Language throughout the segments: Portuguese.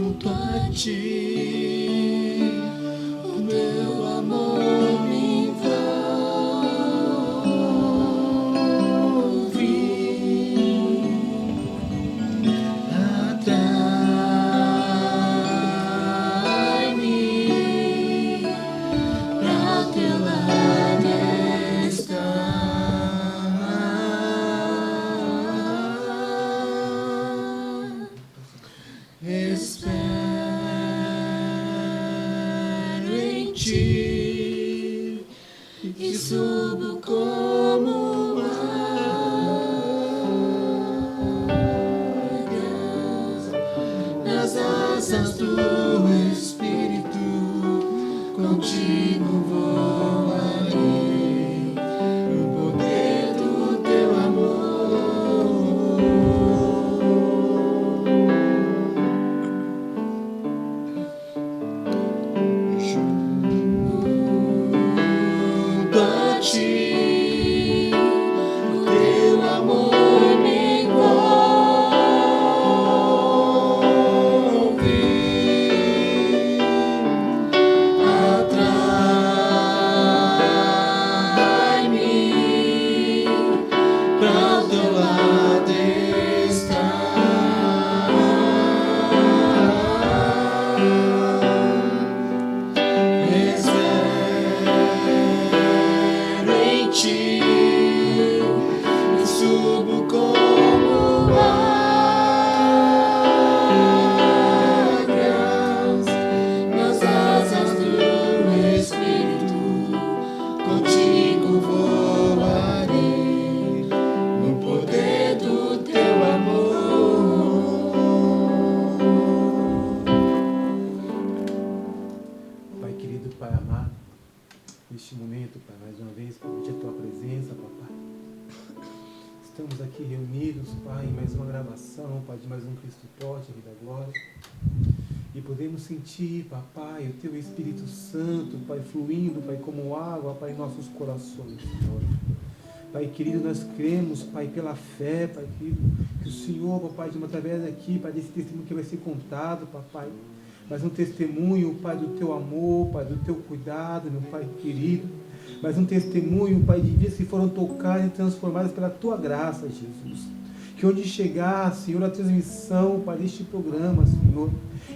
junto a ti, o teu amor me envolve, atrai-me pra teu lado estar. Espero em ti e subo como águias nas asas do Espírito, contigo voarei no poder do teu amor. Junto a ti, o teu amor me envolve, atrai-me pra teu lado estar. Espero em ti e subo como águias nas asas do Espírito, contigo voarei no poder do teu amor. Pai querido, Pai amado, neste momento, Pai, mais uma vez, permite a Tua presença, Papai. Estamos aqui reunidos, Pai, em mais uma gravação, Pai, de mais um Cristo Forte, Rei da Glória. E podemos sentir, Papai, o Teu Espírito Santo, Pai, fluindo, Pai, como água, Pai, em nossos corações, Senhor. Pai querido, nós cremos, Pai, pela fé, Pai querido, que o Senhor, Papai, de uma através aqui, Pai, desse testemunho que vai ser contado, Papai, mas um testemunho, Pai, do Teu amor, Pai, do Teu cuidado, meu Pai querido, mas um testemunho, Pai, de vidas que foram tocadas e transformadas pela Tua graça, Jesus. Que onde chegar, Senhor, a transmissão, Pai, deste programa, Senhor,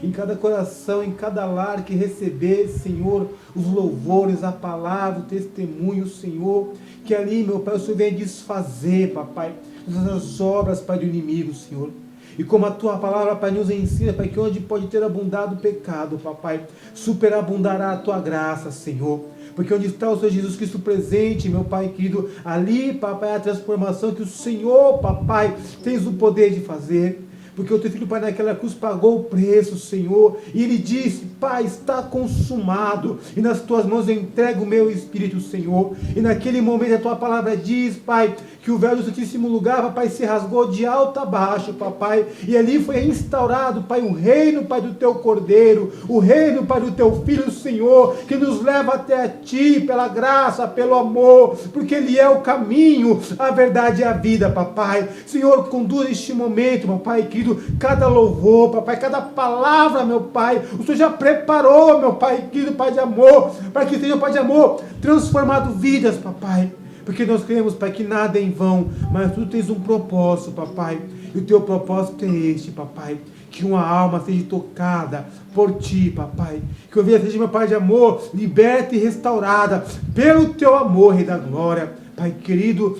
em cada coração, em cada lar que receber, Senhor, os louvores, a palavra, o testemunho, Senhor, que ali, meu Pai, o Senhor venha desfazer, Papai, todas as obras, Pai, do inimigo, Senhor. E como a Tua palavra, Pai, nos ensina, Pai, que onde pode ter abundado o pecado, Papai, superabundará a Tua graça, Senhor. Porque onde está o Senhor Jesus Cristo presente, meu Pai querido, ali, Papai, a transformação que o Senhor, Papai, tens o poder de fazer. Porque o Teu Filho, Pai, naquela cruz pagou o preço, Senhor. E Ele disse, Pai, está consumado. E nas Tuas mãos eu entrego o meu Espírito, Senhor. E naquele momento a Tua palavra diz, Pai, que o véu do Santíssimo Lugar, Papai, se rasgou de alto a baixo, Papai. E ali foi instaurado, Pai, o reino, Pai, do Teu Cordeiro. O reino, Pai, do Teu Filho, Senhor, que nos leva até a Ti, pela graça, pelo amor. Porque Ele é o caminho, a verdade e a vida, Papai. Senhor, conduz este momento, meu Pai querido, cada louvor, Papai, cada palavra, meu Pai, o Senhor já preparou, meu Pai querido, Pai de amor, para que seja, Pai de amor, transformado vidas, Papai, porque nós queremos, Pai, que nada é em vão, mas Tu tens um propósito, Papai, e o Teu propósito é este, Papai, que uma alma seja tocada por Ti, Papai, que a vida seja, meu Pai de amor, liberta e restaurada pelo Teu amor, Rei da Glória, Pai querido.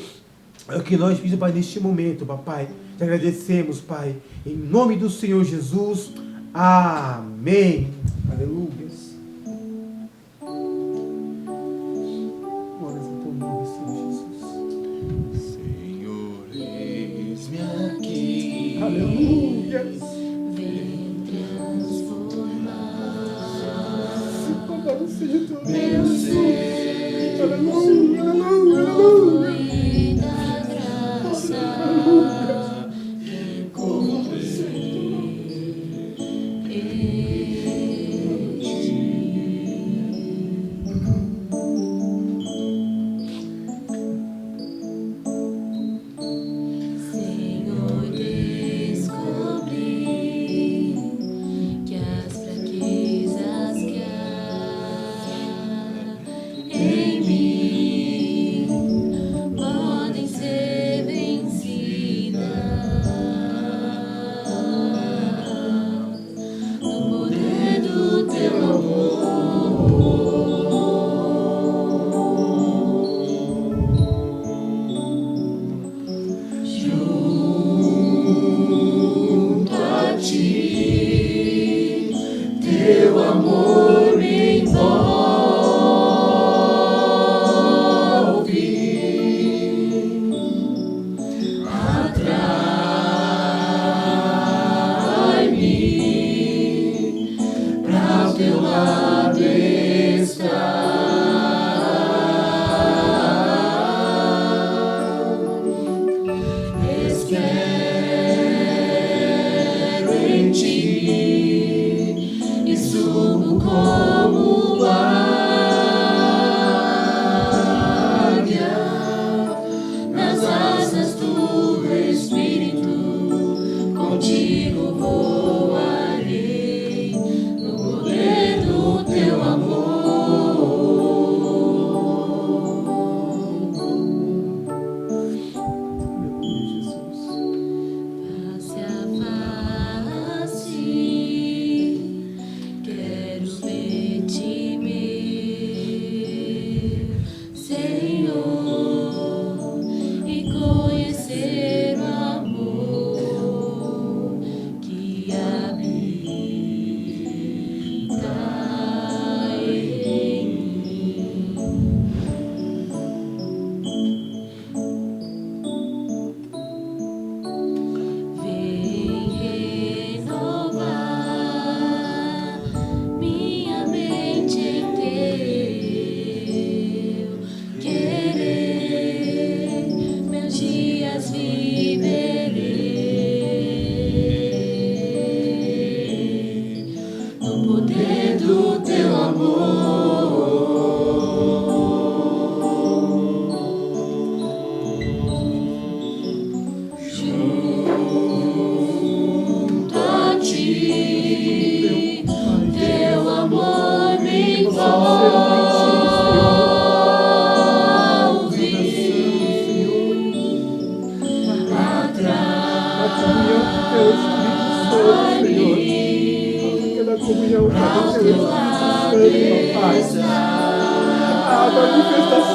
É o que nós pedimos, Pai, neste momento, Papai. Te agradecemos, Pai, em nome do Senhor Jesus. Amém. Aleluia. Glórias ao Teu nome, Senhor Jesus. Senhor, eis-me aqui. Aleluia. Vem transformar Louvado seja Teu nome. meu ser. Aleluia, aleluia, aleluia. Fluir da graça que encontrei em Ti. Senhor, eis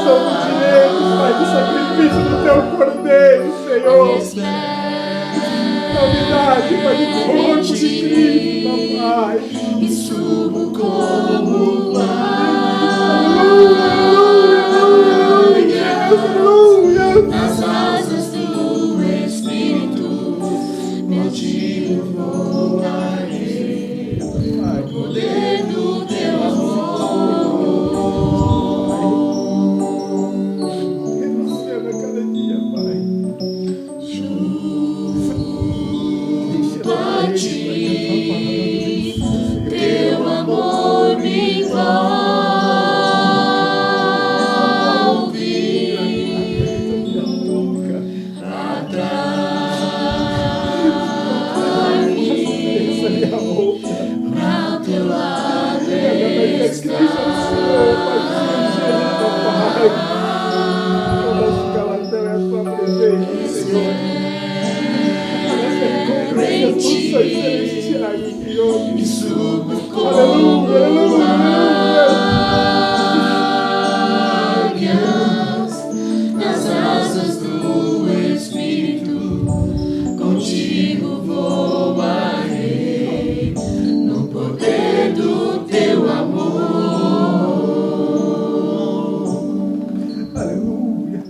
estão no direito, Pai, do sacrifício do teu cordeiro, Senhor. Na unidade, Pai, do corpo de Cristo, Pai. E subo como Aleluia. nas asas do Espírito, contigo voarei, no poder do teu amor. Renunciando a cada dia, Pai. Junto a ti, teu amor me envolve. E subo como águias nas asas do Espírito, contigo voarei no poder do teu amor. Aleluia.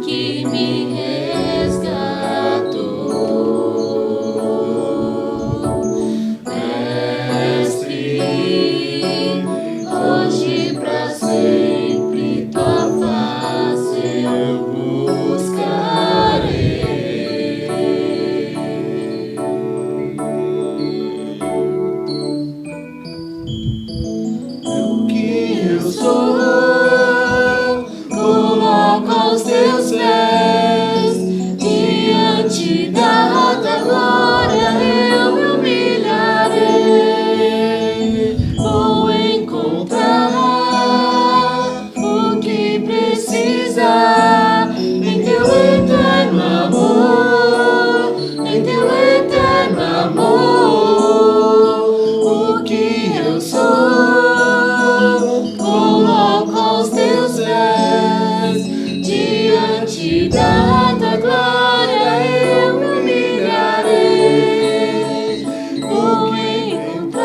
Que Diante da tua glória eu me humilharei. Vou encontrar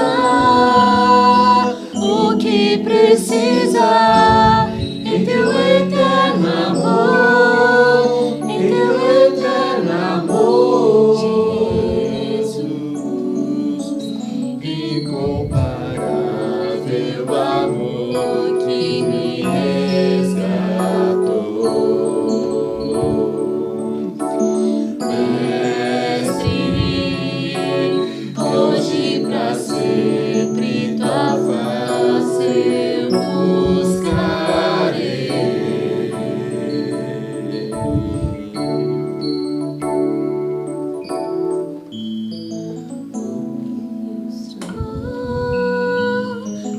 o que precisar em teu eterno amor, em teu eterno amor, Jesus. Incomparável amor que me resgatou. Hoje pra sempre tua face eu buscarei.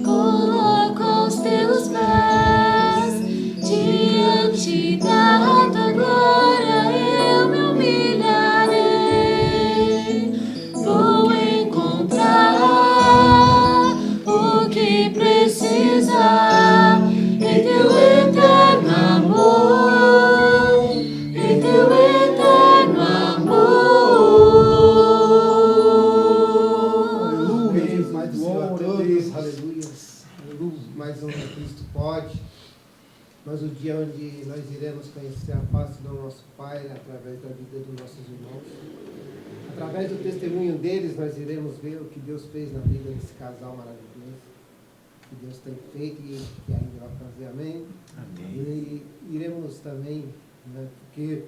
Coloco aos teus pés, diante da tua glória eu me humilharei. Vou encontrar o que precisar em teu eterno amor, em teu eterno amor. Bendito mais do Senhor a todos, aleluias. Mais um Cristo pode. Mas o dia onde nós iremos conhecer a face do nosso Pai através da vida dos nossos irmãos. Através do testemunho deles, nós iremos ver o que Deus fez na vida desse casal maravilhoso, que Deus tem feito e que ainda vai fazer, amém? Amém. E iremos também, né, porque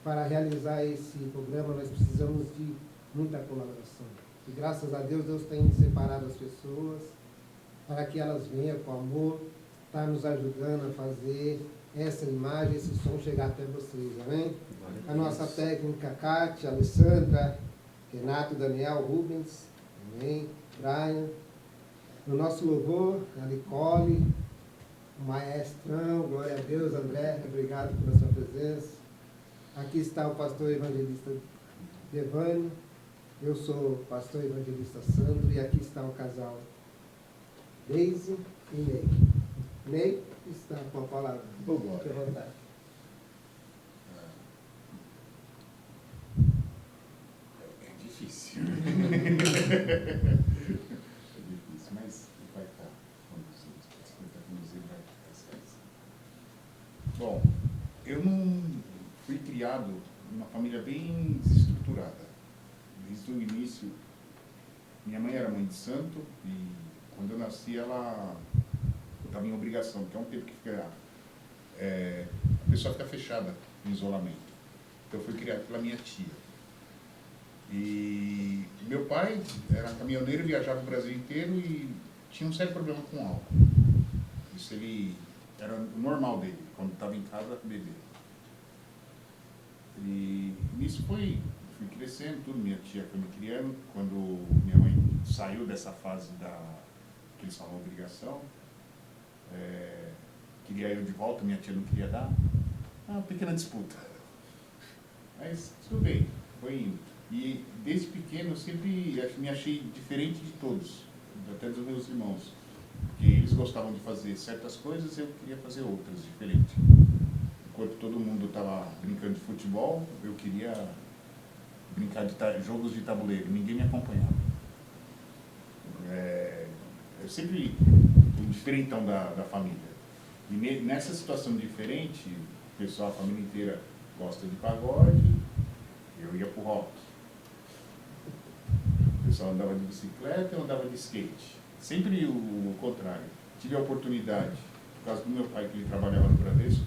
para realizar esse programa nós precisamos de muita colaboração. E graças a Deus, Deus tem separado as pessoas para que elas venham com amor, está nos ajudando a fazer essa imagem, esse som chegar até vocês, amém? A nossa técnica, Kátia, Alessandra, Renato, Daniel, Rubens, amém? Brian. No nosso louvor, a Nicole, o maestrão, glória a Deus, André, obrigado pela sua presença. Aqui está o pastor evangelista Devânio, eu sou o pastor evangelista Sandro, e aqui está o casal Deise e Ney. Ney está com a palavra. Fique à vontade. É difícil. É difícil, mas vai estar conduzindo. Se ele está conduzindo, vai estar certo. Bom, eu não fui criado numa família bem desestruturada. Desde o início, minha mãe era mãe de santo e quando eu nasci ela estava em obrigação, porque é um tempo que fica, a pessoa fica fechada em isolamento. Então eu fui criado pela minha tia. E meu pai era caminhoneiro, viajava o Brasil inteiro e tinha um sério problema com álcool. Isso ele era o normal dele, quando estava em casa, beber. E nisso fui crescendo, tudo, minha tia foi me criando. Quando minha mãe saiu dessa fase que eles falam obrigação, queria eu de volta, minha tia não queria dar. Uma pequena disputa. Mas tudo bem, foi indo. E desde pequeno eu sempre me achei diferente de todos, até dos meus irmãos. Porque eles gostavam de fazer certas coisas e eu queria fazer outras diferentes. Enquanto todo mundo estava brincando de futebol, eu queria brincar de jogos de tabuleiro. Ninguém me acompanhava. Eu sempre fui diferentão da família. E nessa situação diferente, o pessoal, a família inteira gosta de pagode, eu ia pro rock. O pessoal andava de bicicleta, eu andava de skate. Sempre o contrário. Tive a oportunidade, por causa do meu pai, que ele trabalhava no Bradesco,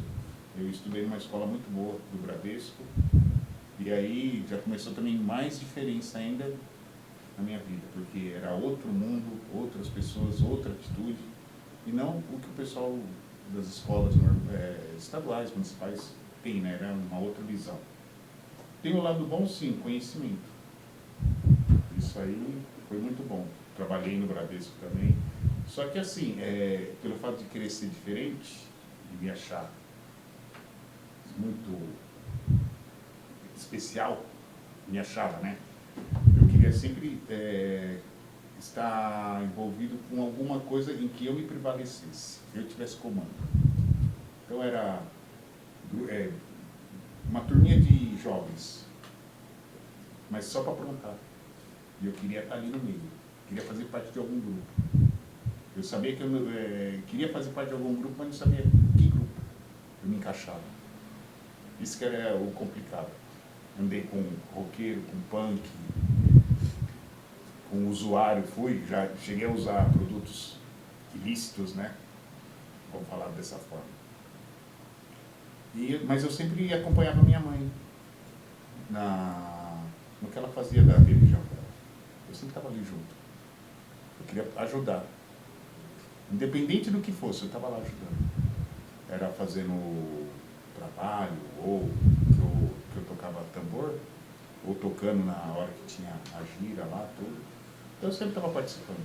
eu estudei numa escola muito boa do Bradesco, e aí já começou também mais diferença ainda na minha vida, porque era outro mundo, outras pessoas, outra atitude, e não o que o pessoal das escolas estaduais, municipais tem, né? Era uma outra visão. Tem o lado bom, sim, conhecimento. Isso aí foi muito bom. Trabalhei no Bradesco também. Só que assim, pelo fato de querer ser diferente, de me achar muito especial, me achava, né? Eu queria sempre estar envolvido com alguma coisa em que eu me prevalecesse, eu tivesse comando. Então era turminha de jovens, mas só para aprontar. E eu queria estar ali no meio, queria fazer parte de algum grupo. Eu sabia que eu queria fazer parte de algum grupo, mas não sabia que grupo eu me encaixava. Isso que era o complicado. Andei com roqueiro, com punk, com usuário, já cheguei a usar produtos ilícitos, né? Vamos falar dessa forma. Mas eu sempre acompanhava minha mãe no que ela fazia da religião dela. Eu sempre estava ali junto. Eu queria ajudar. Independente do que fosse, eu estava lá ajudando. Era fazendo trabalho, ou que eu tocava tambor, ou tocando na hora que tinha a gira lá, tudo. Então eu sempre estava participando.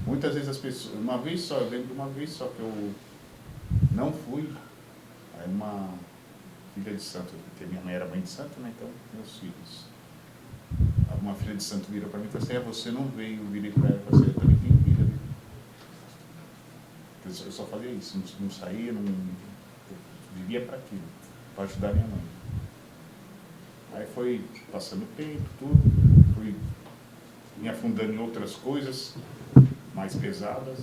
Muitas vezes as pessoas, eu lembro de uma vez só que eu não fui, aí uma filha de santo, porque minha mãe era mãe de santo, né, então meus filhos. Uma filha de santo virou para mim e falou assim, você não veio, eu virei para ela e falei assim, eu também tenho filha, viu? Eu só fazia isso, não saía, eu vivia para aquilo, para ajudar minha mãe. Aí foi passando o tempo, tudo, fui me afundando em outras coisas mais pesadas.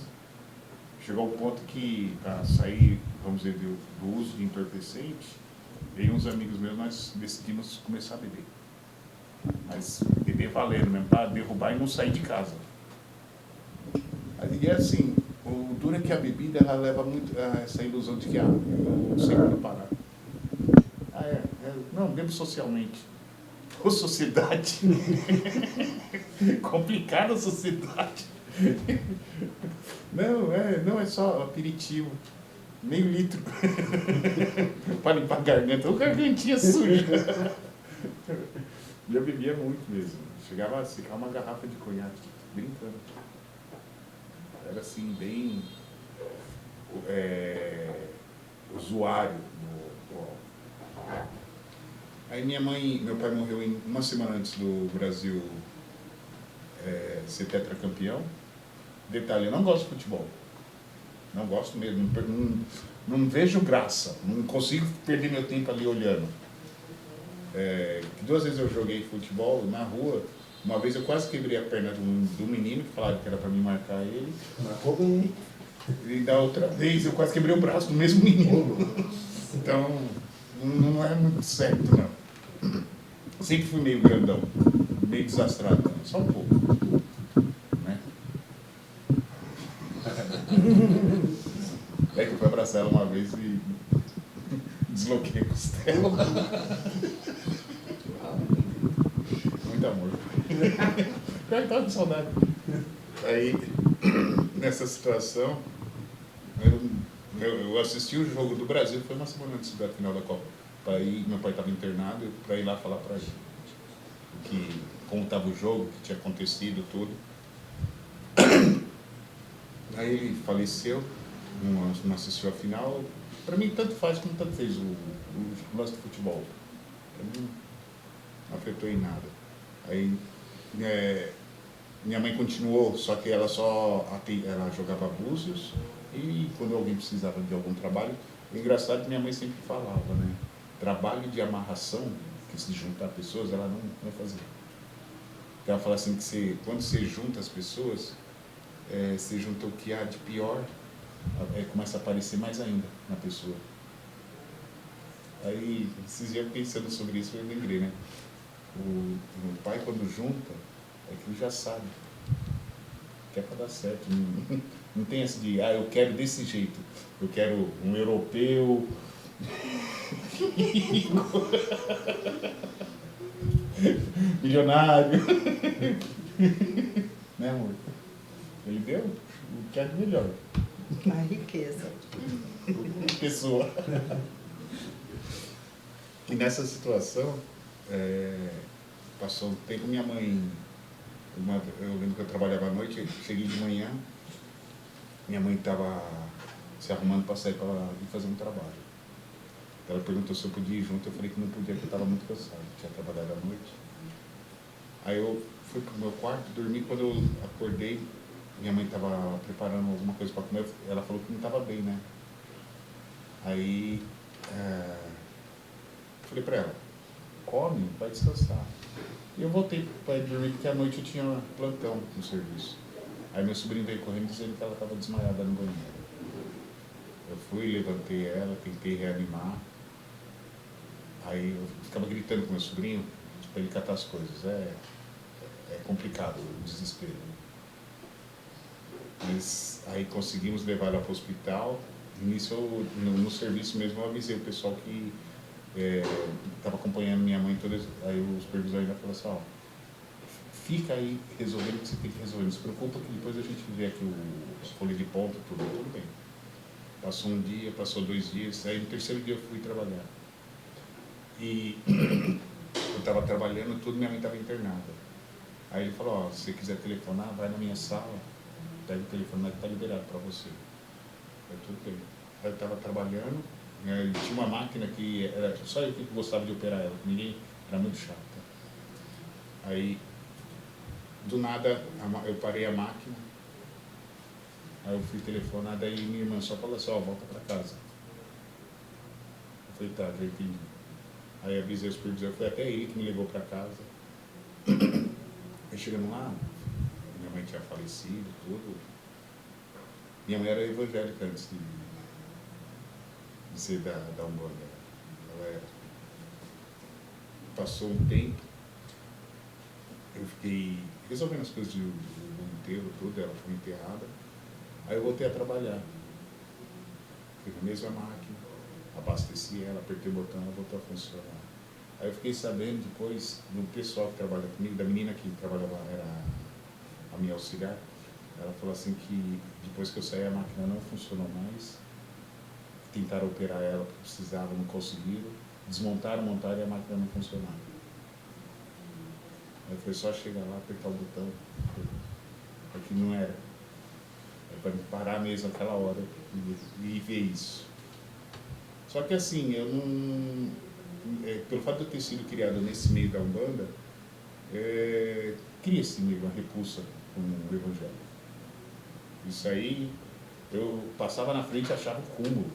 Chegou ao ponto que, para sair, vamos dizer, do uso de entorpecente, veio uns amigos meus, nós decidimos começar a beber. Mas beber valendo mesmo, para derrubar e não sair de casa. E assim, o duro é que a bebida, ela leva muito a essa ilusão de que eu sei como parar. Não, bebo socialmente. Ô, sociedade. Complicada a sociedade. Não é só aperitivo. Meio litro. Para limpar a garganta. Ou gargantinha suja. Eu bebia muito mesmo. Chegava a secar uma garrafa de conhaque, brincando. Era assim, bem usuário no álcool. Aí meu pai morreu uma semana antes do Brasil ser tetracampeão. Detalhe, eu não gosto de futebol. Não gosto mesmo. Não vejo graça. Não consigo perder meu tempo ali olhando. 2 vezes eu joguei futebol na rua. Uma vez eu quase quebrei a perna do menino, que falaram que era para mim marcar ele. Marcou bem. E da outra vez eu quase quebrei o braço do mesmo menino. Então, não é muito certo, não. Sempre fui meio grandão, meio desastrado, né? Só um pouco. Né? É que eu fui abraçar ela uma vez e desloquei a costela. Muito amor. Eu estava com saudade. Aí, nessa situação, eu assisti o jogo do Brasil, foi uma semana antes da final da Copa. Meu pai estava internado, para ir lá falar para ele como estava o jogo, o que tinha acontecido, tudo. Aí ele faleceu, não assistiu a final. Para mim, tanto faz como tanto fez o lance do futebol. Para mim, não afetou em nada. Aí, minha mãe continuou, só que ela jogava búzios e quando alguém precisava de algum trabalho, o engraçado é que minha mãe sempre falava, né? Trabalho de amarração, que se juntar pessoas, ela não fazia. Ela fala assim que quando você junta as pessoas, você junta o que há de pior, começa a aparecer mais ainda na pessoa. Aí, esses dias pensando sobre isso, eu lembrei, né? O pai, quando junta, é que ele já sabe que é para dar certo. Não tem esse de, eu quero desse jeito. Eu quero um europeu milionário. Né, amor? Ele deu o que é de melhor. A riqueza. Pessoa. E nessa situação, passou um tempo, minha mãe, eu lembro que eu trabalhava à noite, eu cheguei de manhã, minha mãe estava se arrumando para sair para ir fazer um trabalho. Ela perguntou se eu podia ir junto, eu falei que não podia, porque eu estava muito cansado, tinha trabalhado à noite. Aí eu fui para o meu quarto, dormi, quando eu acordei, minha mãe estava preparando alguma coisa para comer, ela falou que não estava bem, né? Aí falei para ela, come, vai descansar. E eu voltei para ir dormir, porque à noite eu tinha plantão no serviço. Aí meu sobrinho veio correndo dizendo que ela estava desmaiada no banheiro. Eu fui, levantei ela, tentei reanimar. Aí eu ficava gritando com meu sobrinho para ele catar as coisas. É complicado o desespero. Mas aí conseguimos levar ela para o hospital. Nisso, no serviço mesmo, eu avisei o pessoal que estava acompanhando minha mãe todas. Aí o supervisor ainda falou assim, ó, fica aí resolvendo o que você tem que resolver. Não se preocupa que depois a gente vê aqui a folha de ponta, tudo bem. Passou um dia, passou 2 dias, aí no terceiro dia eu fui trabalhar. E eu estava trabalhando, minha mãe estava internada. Aí ele falou, ó, se você quiser telefonar, vai na minha sala, pega o telefone que está liberado para você. Aí tudo bem. Aí eu estava trabalhando, né, tinha uma máquina que era só eu que gostava de operar ela, ninguém, era muito chata. Aí, do nada, eu parei a máquina, aí eu fui telefonar, daí minha irmã só falou assim, ó, volta para casa. Eu falei, tá, já entendi. Aí avisei o supervisor, foi até ele que me levou para casa. Aí chegando lá, minha mãe tinha falecido, tudo. Minha mãe era evangélica antes de ser da Umbanda. Ela era. Passou um tempo, eu fiquei resolvendo as coisas do enterro, tudo, ela foi enterrada. Aí eu voltei a trabalhar. Fiz a mesma máquina, abasteci ela, apertei o botão, ela voltou a funcionar. Aí eu fiquei sabendo depois do pessoal que trabalha comigo, da menina que trabalhava, era a minha auxiliar, ela falou assim que depois que eu saí a máquina não funcionou mais, tentaram operar ela porque precisavam, não conseguiram, desmontaram, montaram e a máquina não funcionava. Aí foi só chegar lá, apertar o botão, porque não era. É para parar mesmo aquela hora e ver isso. Só que assim, eu não... pelo fato de eu ter sido criado nesse meio da Umbanda, cria-se meio uma repulsa com o Evangelho. Isso aí, eu passava na frente e achava o cúmulo,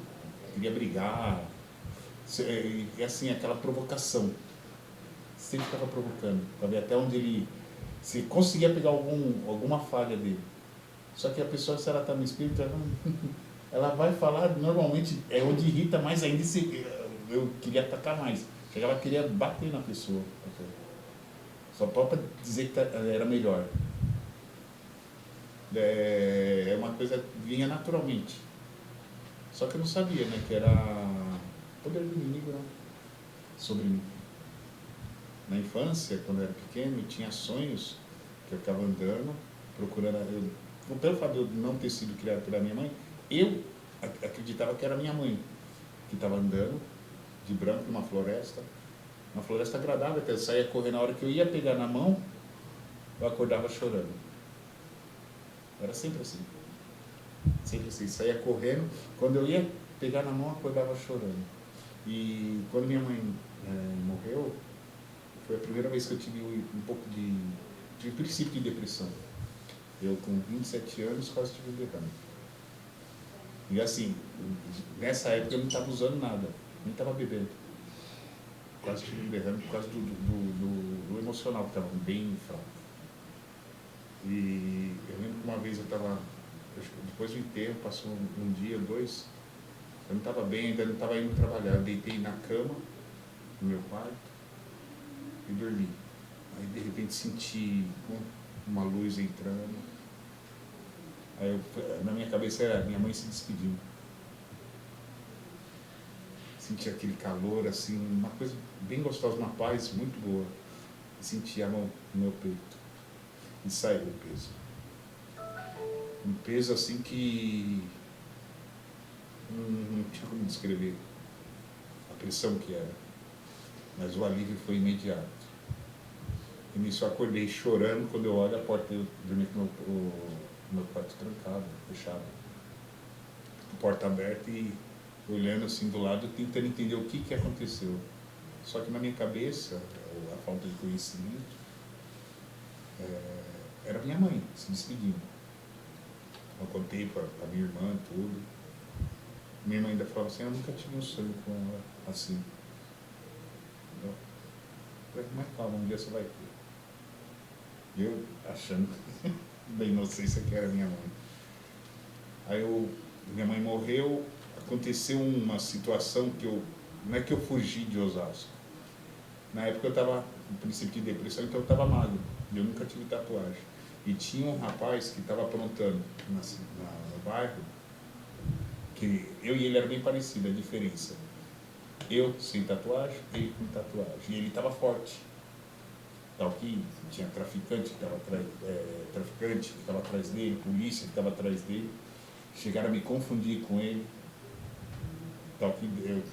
queria brigar, e assim, aquela provocação. Sempre estava provocando, para ver até onde ele... se conseguia pegar alguma falha dele. Só que a pessoa, se ela está no espírito, ela vai falar, normalmente, é onde irrita mais ainda, eu queria atacar mais. Ela queria bater na pessoa. Só para dizer que era melhor. É uma coisa que vinha naturalmente. Só que eu não sabia, né, que era poder do inimigo, né, sobre mim. Na infância, quando eu era pequeno, eu tinha sonhos que eu ficava andando, procurando... pelo fato de eu não ter sido criado pela minha mãe, eu acreditava que era minha mãe, que estava andando de branco numa floresta agradável, que eu saía correndo. Na hora que eu ia pegar na mão, eu acordava chorando. Era sempre assim. Sempre assim, saía correndo, quando eu ia pegar na mão, eu acordava chorando. E quando minha mãe morreu, foi a primeira vez que eu tive um pouco de princípio de depressão. Eu, com 27 anos, quase tive um derrame. E assim, nessa época eu não estava usando nada, nem estava bebendo. Quase tive um derrame por causa do emocional, que estava bem fraco. E eu lembro que uma vez eu estava, depois do enterro, passou um dia, 2, eu não estava bem, ainda não estava indo trabalhar. Eu deitei na cama, no meu quarto, e dormi. Aí de repente senti uma luz entrando. Aí na minha cabeça era minha mãe se despedindo. Senti aquele calor, assim, uma coisa bem gostosa, uma paz muito boa. Senti a mão no meu peito. E saiu o peso. Um peso assim que não tinha como descrever a pressão que era. Mas o alívio foi imediato. E nisso eu acordei chorando. Quando eu olho a porta, eu dormi com o meu quarto trancado, fechado. A porta aberta e olhando assim do lado, tentando entender o que aconteceu. Só que na minha cabeça, a falta de conhecimento, era minha mãe se despedindo. Eu contei para minha irmã tudo. Minha irmã ainda falava assim, eu nunca tive um sonho com ela assim. falei, mas calma, um dia você vai ter. E eu achando da inocência que era minha mãe. Aí minha mãe morreu, aconteceu uma situação que não é que eu fugi de Osasco. Na época eu estava no princípio de depressão, então eu estava magro. Eu nunca tive tatuagem. E tinha um rapaz que estava aprontando no bairro, que eu e ele era bem parecido, a diferença. Eu sem tatuagem, ele com tatuagem. E ele estava forte. Tal que tinha traficante que estava atrás dele, polícia que estava atrás dele. Chegaram a me confundir com ele. Tal que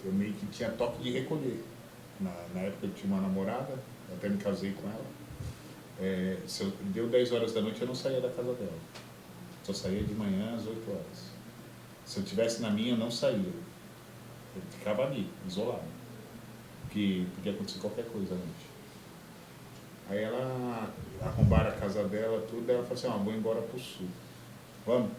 eu meio que tinha toque de recolher. Na época eu tinha uma namorada, até me casei com ela. Deu 10 horas da noite, eu não saía da casa dela. Só saía de manhã às 8 horas. Se eu estivesse na minha, eu não saía. Eu ficava ali, isolado. Porque podia acontecer qualquer coisa à noite. Aí ela arrombaram a casa dela, tudo, ela falou assim, vou embora pro sul. Vamos?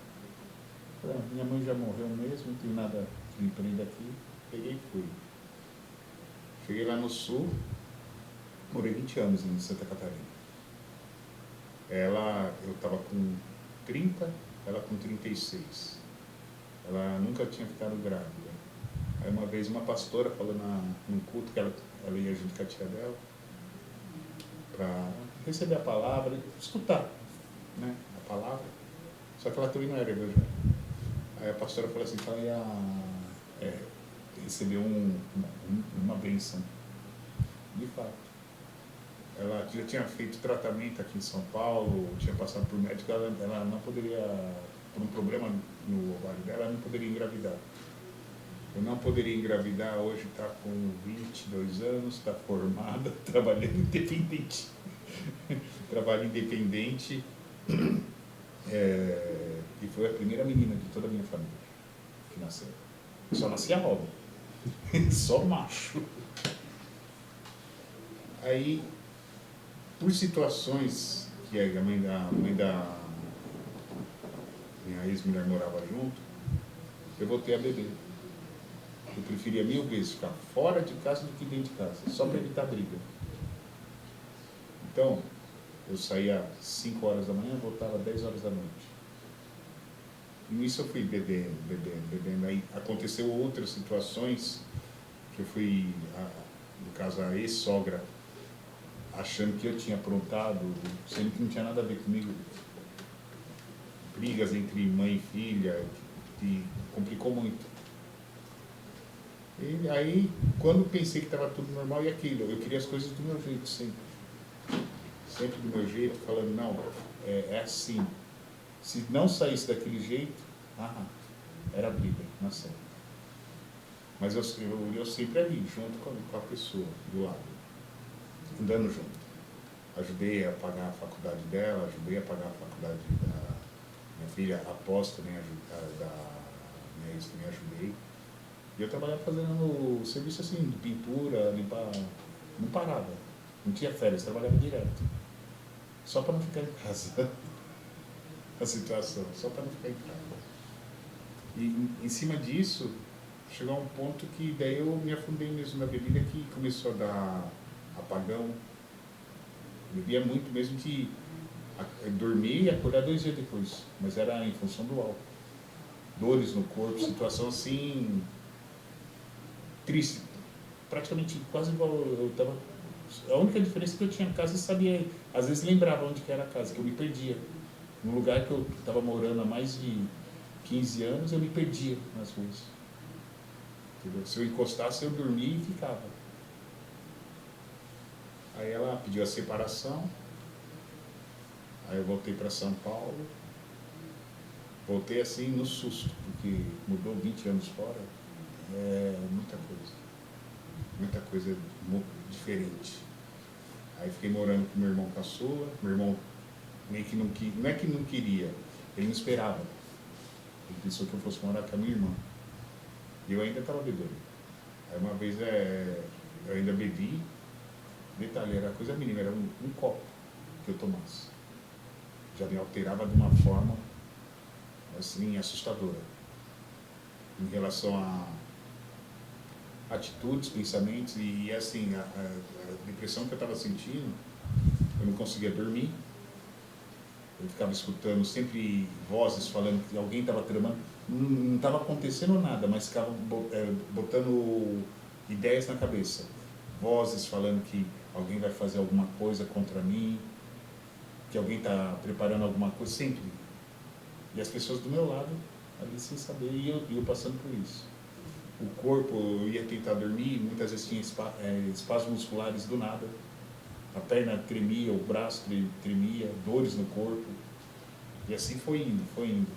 Eu falei, minha mãe já morreu mesmo, não tem nada que me prenda aqui. Peguei e fui. Cheguei lá no sul, morei 20 anos em Santa Catarina. Eu estava com 30, ela com 36. Ela nunca tinha ficado grávida. Aí uma vez uma pastora falou num culto que ela ia junto com a tia dela, para receber a palavra, escutar, né, a palavra. Só que ela também não era evangélica. Aí a pastora falou assim que ela ia receber uma bênção. De fato. Ela já tinha feito tratamento aqui em São Paulo, tinha passado por médico, ela não poderia, por um problema no ovário dela, ela não poderia engravidar. Eu não poderia engravidar, hoje está com 22 anos, está formada, trabalhando independente. Trabalho independente. E foi a primeira menina de toda a minha família que nasceu. Só nascia Robin. Só macho. Aí, por situações que a mãe da minha ex-mulher morava junto, eu voltei a beber. Eu preferia 1000 vezes ficar fora de casa do que dentro de casa, só para evitar briga. Então, eu saía às 5 horas da manhã, voltava às 10 horas da noite. E nisso eu fui bebendo. Aí aconteceu outras situações que eu fui, no caso, a ex-sogra, achando que eu tinha aprontado, sendo que não tinha nada a ver comigo. Brigas entre mãe e filha, que complicou muito. E aí, quando pensei que estava tudo normal, e aquilo, eu queria as coisas do meu jeito sempre. Sempre do meu jeito, falando, não, é assim. Se não saísse daquele jeito, era briga, na certa. Mas eu sempre ali, junto com a pessoa, do lado, andando junto. Ajudei a pagar a faculdade dela, ajudei a pagar a faculdade da minha filha, após também da minha ex, também ajudei. E eu trabalhava fazendo serviço assim, de pintura, limpar, não parava, não tinha férias, trabalhava direto. Só para não ficar em casa. A situação, só para não ficar em casa. E em cima disso, chegou a um ponto que daí eu me afundei mesmo na bebida, que começou a dar apagão. Eu bebia muito mesmo, de dormir e acordar 2 dias depois, mas era em função do álcool. Dores no corpo, situação assim, triste, praticamente quase igual eu estava. A única diferença é que eu tinha casa e sabia, às vezes lembrava onde que era a casa, que eu me perdia. No lugar que eu estava morando há mais de 15 anos, eu me perdia nas ruas. Entendeu? Se eu encostasse, eu dormia e ficava. Aí ela pediu a separação, aí eu voltei para São Paulo, voltei assim no susto, porque mudou 20 anos fora, muita coisa diferente. Aí fiquei morando com meu irmão caçula, meu irmão meio que não é que não queria, ele não esperava. Ele pensou que eu fosse morar com a minha irmã. E eu ainda estava bebendo. Aí uma vez eu ainda bebi, detalhe, era coisa mínima, era um copo que eu tomasse. Já me alterava de uma forma assim assustadora. Em relação atitudes, pensamentos, e assim, a depressão que eu estava sentindo, eu não conseguia dormir, eu ficava escutando sempre vozes falando que alguém estava tramando, não estava acontecendo nada, mas ficava botando ideias na cabeça, vozes falando que alguém vai fazer alguma coisa contra mim, que alguém está preparando alguma coisa, sempre. E as pessoas do meu lado, ali sem saber, e eu passando por isso. O corpo, eu ia tentar dormir, muitas vezes tinha espasmos musculares do nada. A perna tremia, o braço tremia, dores no corpo. E assim foi indo, foi indo.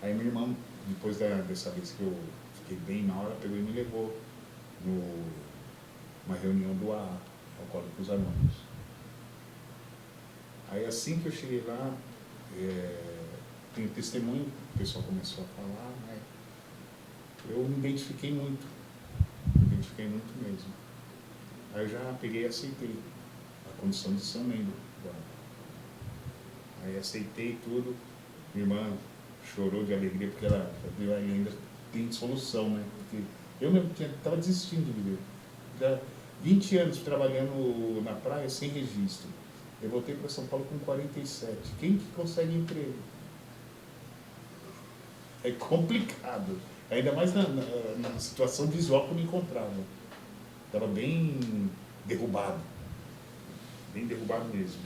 Aí minha irmã, depois dessa vez que eu fiquei bem na hora, pegou e me levou numa reunião do AA, Alcoólicos Anônimos. Aí assim que eu cheguei lá, tem testemunho, o pessoal começou a falar, né? Eu me identifiquei muito mesmo. Aí eu já peguei e aceitei a condição de ser um membro. Aí aceitei tudo, minha irmã chorou de alegria porque ela viu aí ainda tem solução, né? Porque eu mesmo estava desistindo de viver. Já 20 anos trabalhando na praia sem registro. Eu voltei para São Paulo com 47. Quem que consegue emprego? É complicado. Ainda mais na situação visual que eu me encontrava. Estava bem derrubado mesmo.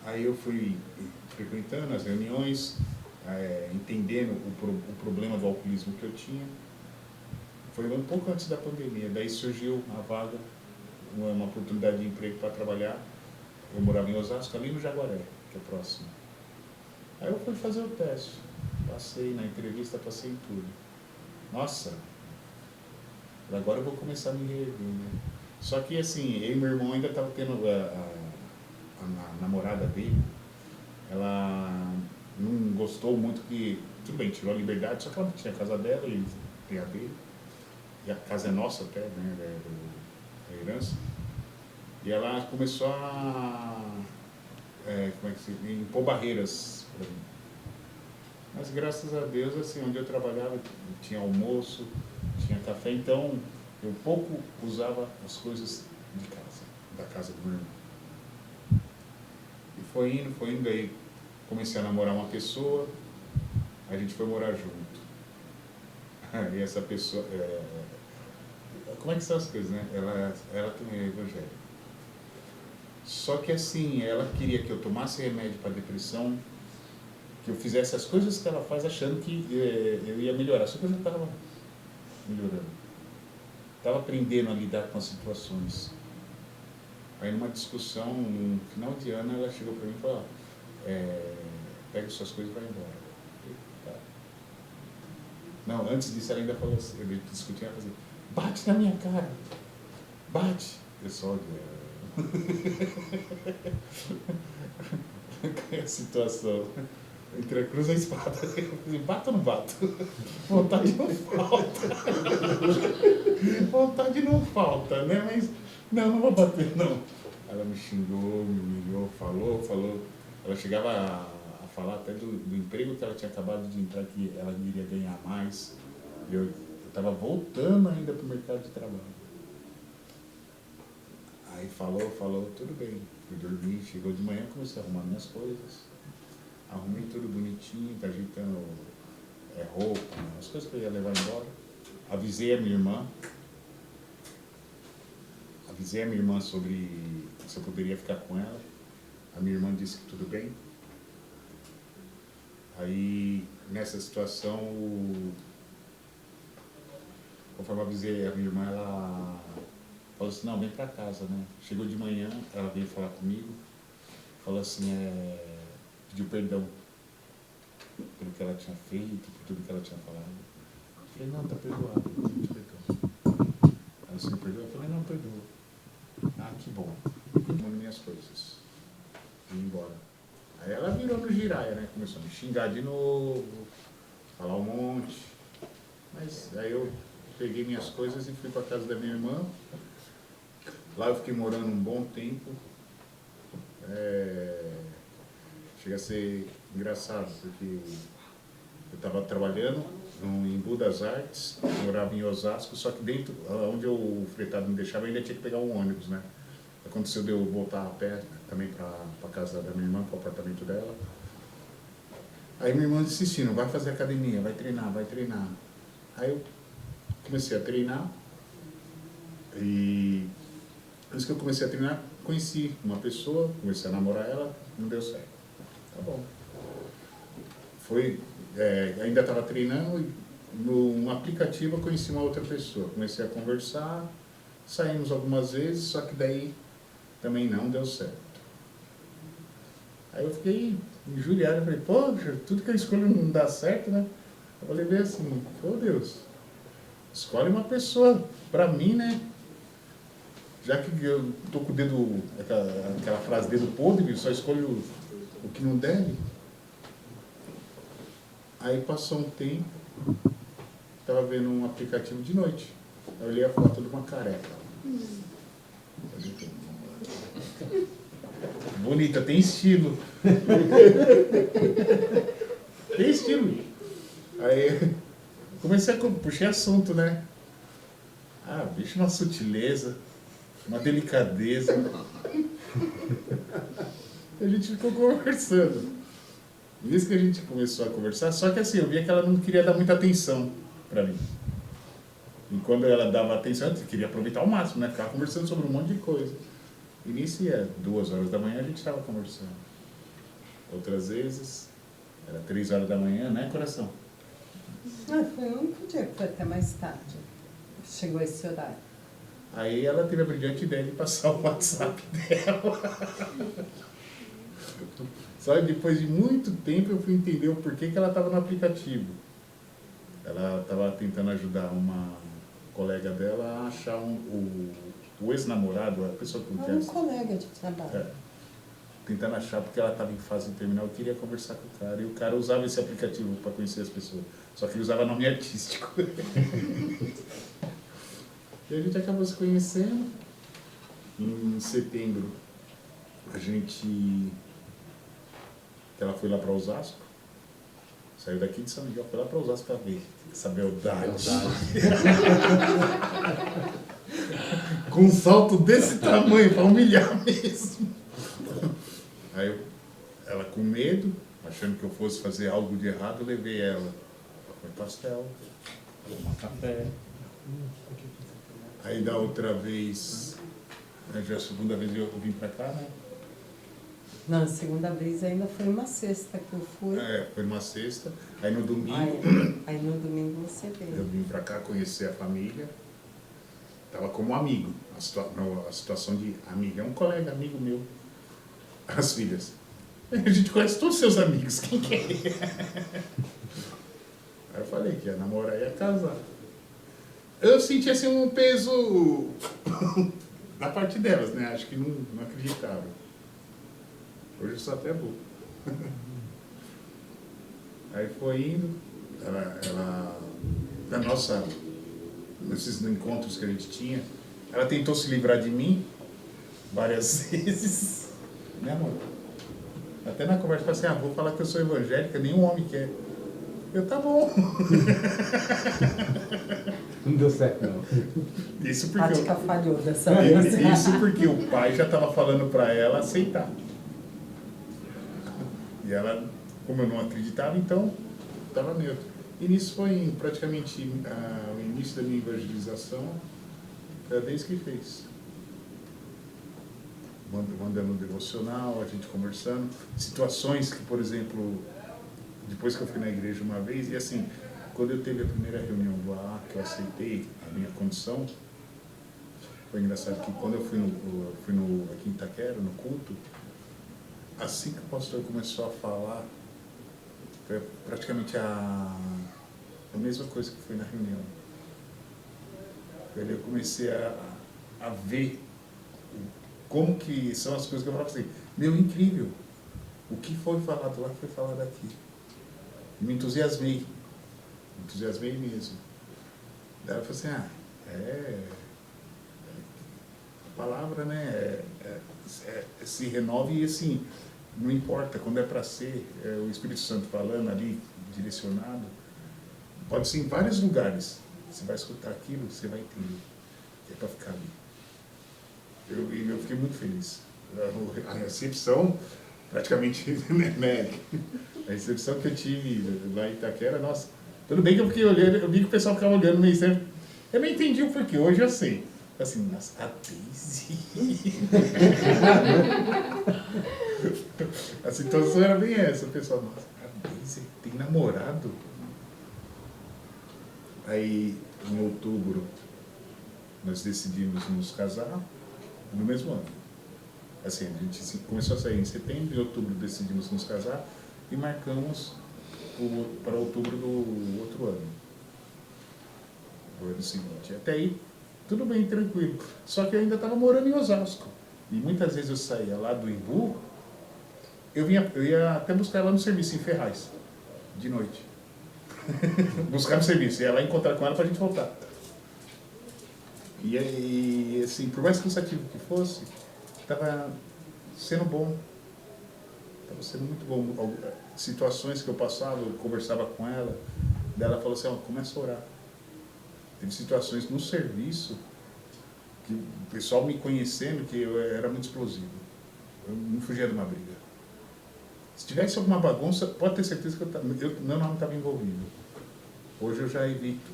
Aí eu fui frequentando as reuniões, entendendo o problema do alcoolismo que eu tinha. Foi um pouco antes da pandemia. Daí surgiu a vaga, uma oportunidade de emprego para trabalhar. Eu morava em Osasco, ali no Jaguaré, que é próximo. Aí eu fui fazer o teste. Passei na entrevista, passei em tudo. Nossa, agora eu vou começar a me reerguer, né? Só que assim, eu e meu irmão ainda estava tendo a namorada dele, ela não gostou muito que, tudo bem, tirou a liberdade, só que ela tinha a casa dela e tem a dele, e a casa é nossa até, né, da herança, e ela começou a impor barreiras para mim. Mas graças a Deus, assim, onde eu trabalhava tinha almoço, tinha café, então eu pouco usava as coisas de casa, da casa do meu irmão. E foi indo, aí comecei a namorar uma pessoa, a gente foi morar junto. E essa pessoa, como é que são as coisas, né? Ela também é evangélica. Só que assim, ela queria que eu tomasse remédio para depressão, que eu fizesse as coisas que ela faz achando que eu ia melhorar. Só que eu já estava melhorando. Estava aprendendo a lidar com as situações. Aí numa discussão, no final de ano, ela chegou para mim e falou, pega suas coisas e vai embora. Tá. Não, antes disso ela ainda falou assim, eu discuti, ela falou assim, bate na minha cara, bate. Eu só é a situação. Entre a cruz e a espada. Bato ou não bato? Vontade não falta. Vontade não falta, né? Mas não vou bater, não. Ela me xingou, me humilhou, falou. Ela chegava a falar até do emprego que ela tinha acabado de entrar, que ela iria ganhar mais. E eu estava voltando ainda para o mercado de trabalho. Aí falou, tudo bem. Fui dormir, chegou de manhã, comecei a arrumar minhas coisas. Arrumei tudo bonitinho, tá ajeitando roupa, as coisas que eu ia levar embora. Avisei a minha irmã sobre se eu poderia ficar com ela. A minha irmã disse que tudo bem. Aí, nessa situação, conforme eu avisei a minha irmã, ela falou assim, não, vem pra casa, né? Chegou de manhã, ela veio falar comigo, falou assim, pediu perdão pelo que ela tinha feito, por tudo que ela tinha falado. Eu falei, não, tá perdoado, eu te perdoo. Ela se me perdoou? Eu falei, não, perdoou. Ah, que bom. Arrumando minhas coisas. Fui embora. Aí ela virou no giraia, né? Começou a me xingar de novo, falar um monte. Mas aí eu peguei minhas coisas e fui pra casa da minha irmã. Lá eu fiquei morando um bom tempo. Chega a ser engraçado, porque Eu estava trabalhando em Embu das Artes, morava em Osasco, só que dentro, onde o fretado me deixava, eu ainda tinha que pegar um ônibus, né? Aconteceu de eu voltar a pé também para a casa da minha irmã, para o apartamento dela. Aí minha irmã insistindo, vai fazer academia, vai treinar, vai treinar. Aí eu comecei a treinar e antes que eu comecei a treinar, conheci uma pessoa, comecei a namorar ela, não deu certo. Tá bom. Ainda estava treinando e num aplicativo eu conheci uma outra pessoa. Comecei a conversar, saímos algumas vezes, só que daí também não deu certo. Aí eu fiquei injuriado, falei, poxa, tudo que eu escolho não dá certo, né? Eu falei bem assim, ô Deus, escolhe uma pessoa pra mim, né? Já que eu tô com o dedo, aquela frase, dedo podre, só escolho o que não deve. Aí passou um tempo, estava vendo um aplicativo de noite. Eu olhei a foto de uma careca. Bonita, tem estilo. Tem estilo. Aí comecei a puxar assunto, né? Ah, bicho, uma sutileza, uma delicadeza. A gente ficou conversando. Nisso que a gente começou a conversar, só que assim, eu via que ela não queria dar muita atenção pra mim. E quando ela dava atenção, eu queria aproveitar ao máximo, né? Ficava conversando sobre um monte de coisa. E nisso, 2 horas da manhã, a gente estava conversando. Outras vezes, era 3 horas da manhã, né, coração? Foi o único dia que foi até mais tarde. Chegou esse horário. Aí ela teve a brilhante ideia de passar o WhatsApp dela. Só que depois de muito tempo eu fui entender o porquê que ela estava no aplicativo. Ela estava tentando ajudar uma colega dela a achar o ex-namorado, a pessoa que Um colega de trabalho. Tentando achar, porque ela estava em fase terminal e queria conversar com o cara. E o cara usava esse aplicativo para conhecer as pessoas. Só que ele usava nome artístico. E a gente acabou se conhecendo. Em setembro, ela foi lá para Osasco. Saiu daqui de São Miguel, foi lá para Osasco para ver essa beldade. Com um salto desse tamanho, para humilhar mesmo. Aí ela com medo, achando que eu fosse fazer algo de errado, eu levei ela. Foi pastel, tomar café. Aí da outra vez, já a segunda vez eu vim para cá, né? Não, a segunda vez ainda foi uma sexta que eu fui. Foi uma sexta. Aí no domingo, Aí no domingo você eu veio. vim para cá conhecer a família. Estava como amigo, a situação de amigo. É um colega, amigo meu. As filhas. A gente conhece todos os seus amigos, quem que é? Aí eu falei que ia namorar e ia casar. Eu senti assim um peso da parte delas, né? Acho que não acreditavam. Hoje eu sou até bobo. Aí foi indo, nesses encontros que a gente tinha, ela tentou se livrar de mim várias vezes, né, amor? Até na conversa, eu falei assim, vou falar que eu sou evangélica, nenhum homem quer. Eu, tá bom. Não deu certo, não. Isso porque Prática falhou dessa vez. Isso porque o pai já estava falando para ela aceitar. E ela, como eu não acreditava, então estava neutro. E nisso foi praticamente o início da minha evangelização, foi a desde que fez. Mandando um devocional, a gente conversando. Situações que, por exemplo, depois que eu fui na igreja uma vez, e assim, quando eu teve a primeira reunião do AA, que eu aceitei a minha condição, foi engraçado que quando eu fui aqui em Itaquera, no culto, assim que o pastor começou a falar, foi praticamente a mesma coisa que foi na reunião. Eu comecei a ver como que são as coisas que eu falava assim, meu, incrível, o que foi falado lá foi falado aqui. E me entusiasmei mesmo. Daí eu falei assim, a palavra, né, se renova e assim, não importa, quando é para ser, o Espírito Santo falando ali, direcionado. Pode ser em vários lugares. Você vai escutar aquilo, você vai entender. É para ficar ali. Eu fiquei muito feliz. A recepção, praticamente, né? A recepção que eu tive lá em Itaquera, nossa. Tudo bem que eu fiquei olhando, eu vi que o pessoal ficava olhando meio sempre. Eu não entendi o porquê, hoje eu sei. Assim, nossa, a Daisy. A situação era bem essa, o pessoal, nossa, a Daisy tem namorado. Aí, em outubro, nós decidimos nos casar, no mesmo ano. Assim, a gente começou a sair em setembro, em outubro decidimos nos casar e marcamos para outubro do outro ano. Do ano seguinte. Até aí, tudo bem, tranquilo. Só que eu ainda estava morando em Osasco. E muitas vezes eu saía lá do Imbu, eu ia até buscar ela no serviço, em Ferraz, de noite. Buscar no serviço, ia lá encontrar com ela para a gente voltar. E assim, por mais cansativo que fosse, estava sendo bom. Estava sendo muito bom. Situações que eu passava, eu conversava com ela, daí ela falou assim, começa a orar. Teve situações no serviço, que o pessoal me conhecendo, que eu era muito explosivo. Eu não fugia de uma briga. Se tivesse alguma bagunça, pode ter certeza que meu nome estava envolvido. Hoje eu já evito.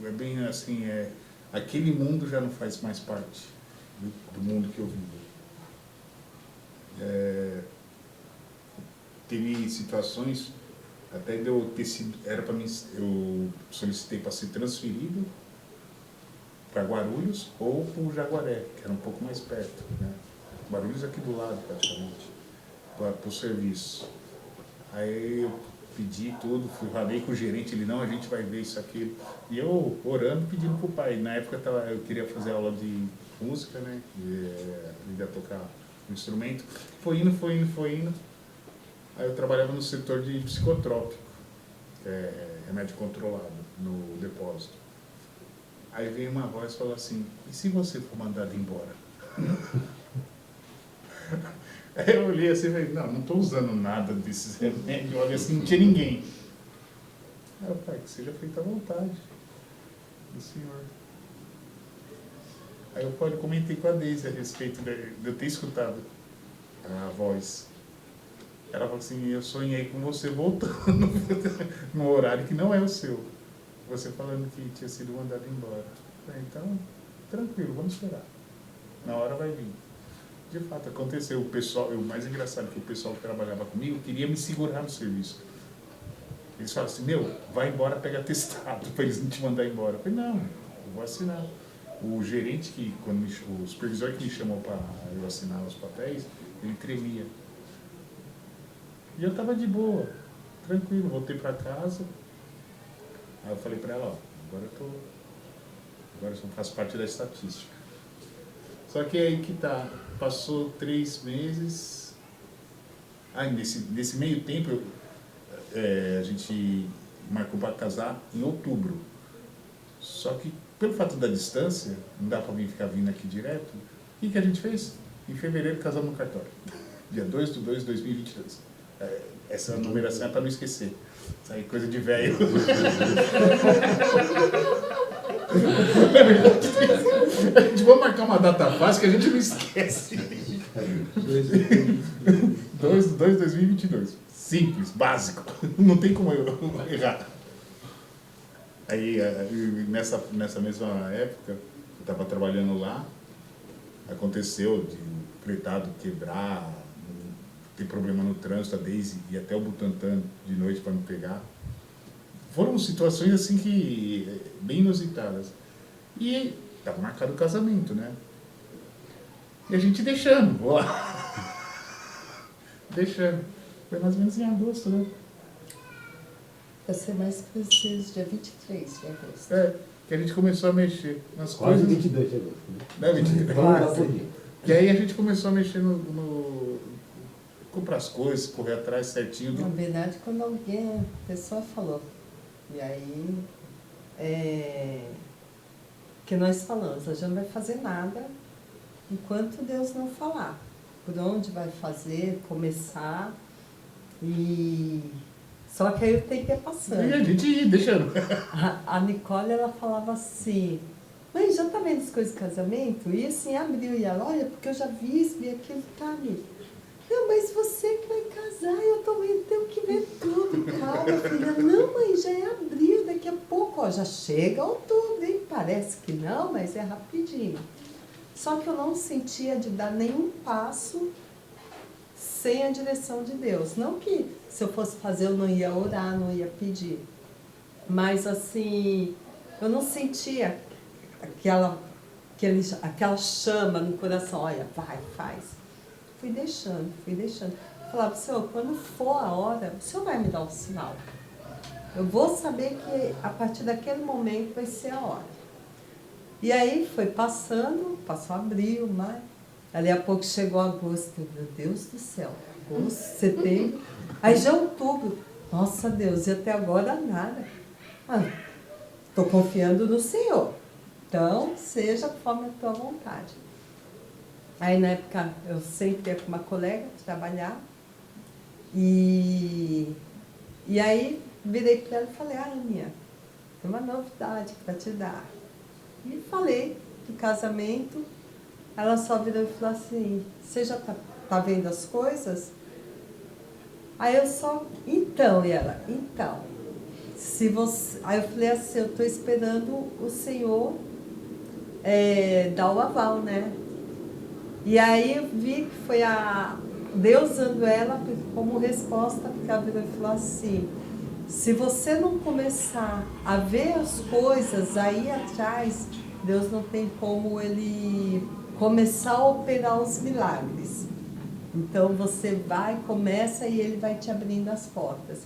É bem assim, aquele mundo já não faz mais parte do mundo que eu vivo. Teve situações, até de eu ter sido, era para mim, eu solicitei para ser transferido para Guarulhos ou para o Jaguaré, que era um pouco mais perto, né? Guarulhos aqui do lado, praticamente, para o serviço. Aí eu pedi tudo, falei com o gerente, ele, não, a gente vai ver isso, aquilo. E eu orando, pedindo para o pai. Na época eu queria fazer aula de música, né? Aprender a tocar um instrumento. Foi indo. Aí eu trabalhava no setor de psicotrópico, que é remédio controlado, no depósito. Aí veio uma voz e falou assim, e se você for mandado embora? Aí eu olhei assim e falei, não estou usando nada desses remédios, olha assim, não tinha ninguém. Aí eu falei, que seja feita à vontade do Senhor. Aí eu comentei com a Deise a respeito de eu ter escutado a voz. Ela falou assim, eu sonhei com você voltando no horário que não é o seu. Você falando que tinha sido mandado embora. Eu falei, então, tranquilo, vamos esperar. Na hora vai vir. De fato, aconteceu. O pessoal, o mais engraçado é que o pessoal que trabalhava comigo queria me segurar no serviço. Eles falaram assim, vai embora, pega atestado para eles não te mandar embora. Eu falei, não, eu vou assinar. O gerente, o supervisor que me chamou para eu assinar os papéis, ele tremia. E eu estava de boa, tranquilo, voltei para casa. Aí eu falei para ela, agora eu só faço parte da estatística. Só que aí que tá, passou 3 meses. Nesse meio tempo, a gente marcou para casar em outubro. Só que, pelo fato da distância, não dá para mim ficar vindo aqui direto. O que a gente fez? Em fevereiro casamos no cartório. Dia 2/2/2022. Essa numeração é para não esquecer. Isso aí é coisa de velho. A gente vai marcar uma data fácil que a gente não esquece. 2/2/2022. Simples, básico. Não tem como eu errar. Aí, nessa mesma época, eu estava trabalhando lá, aconteceu de um fretado quebrar, ter problema no trânsito, a Daisy ir até o Butantã de noite para me pegar. Foram situações assim que bem inusitadas. E estava marcado o casamento, né? E a gente deixando. Foi mais ou menos em agosto, né? Para ser mais preciso, dia 23 de agosto. Que a gente começou a mexer nas Quase coisas. 22 de agosto. Não é 23? Quase. E aí a gente começou a mexer comprar as coisas, correr atrás certinho. Na verdade, quando a pessoa falou, e aí, que nós falamos, a gente não vai fazer nada enquanto Deus não falar. Por onde vai fazer, começar. E só que aí o tempo ia passando. E a gente ia deixando. A Nicole, ela falava assim, mãe, já tá vendo as coisas do casamento? E assim, abriu e ela, olha, porque eu já vi isso, vi aquilo, tá, amiga? Não, mas você que vai casar, eu também tenho que ver tudo. Calma, filha. Não, mãe, já é abril, daqui a pouco, ó, já chega outubro, hein? Parece que não, mas é rapidinho. Só que eu não sentia de dar nenhum passo sem a direção de Deus. Não que se eu fosse fazer eu não ia orar, não ia pedir. Mas assim, eu não sentia aquela chama no coração, olha, vai, faz. Fui deixando, fui deixando. Falava, Senhor, quando for a hora, o Senhor vai me dar um sinal. Eu vou saber que a partir daquele momento vai ser a hora. E aí foi passando, passou abril, maio. Ali a pouco chegou agosto, meu Deus do céu, agosto, setembro. Aí já outubro, nossa Deus, e até agora nada. Estou confiando no Senhor. Então, seja conforme a tua vontade. Aí na época eu sempre ia com uma colega trabalhar. E aí virei para ela e falei, Aninha, tem uma novidade para te dar. E falei do casamento. Ela só virou e falou assim, você já tá vendo as coisas? Aí eu só, então, e ela, então, se você... Aí eu falei assim, eu estou esperando o Senhor dar o aval, né? E aí eu vi que foi Deus usando ela como resposta, porque ela virou e falou assim, se você não começar a ver as coisas aí atrás, Deus não tem como Ele começar a operar os milagres. Então você vai, começa e Ele vai te abrindo as portas.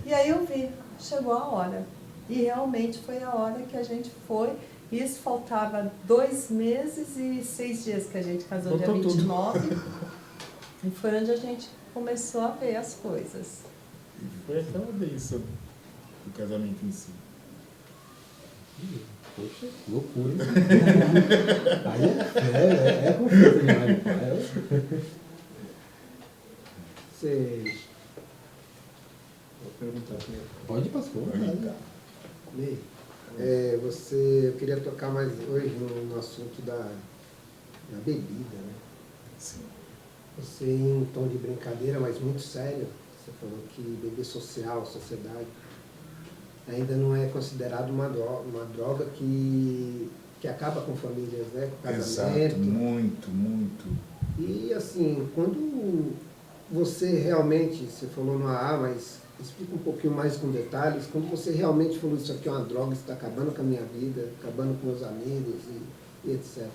E aí eu vi, chegou a hora. E realmente foi a hora que a gente foi. Isso faltava 2 meses e 6 dias que a gente casou, dia 29. E foi onde a gente começou a ver as coisas. E foi aquela bênção do casamento em si. Poxa, que loucura, hein? Aí é confiança demais. Você... Vou perguntar primeiro. Pode passar. Ney, eu queria tocar mais hoje no assunto da bebida, né? Sim. Você, em um tom de brincadeira, mas muito sério, você falou que beber social, sociedade, ainda não é considerado uma droga que acaba com famílias, né? Com casamento. Exato, muito, muito. E assim, quando você realmente, você falou no AA, mas explica um pouquinho mais com detalhes, quando você realmente falou isso aqui é uma droga, isso está acabando com a minha vida, acabando com meus amigos e etc.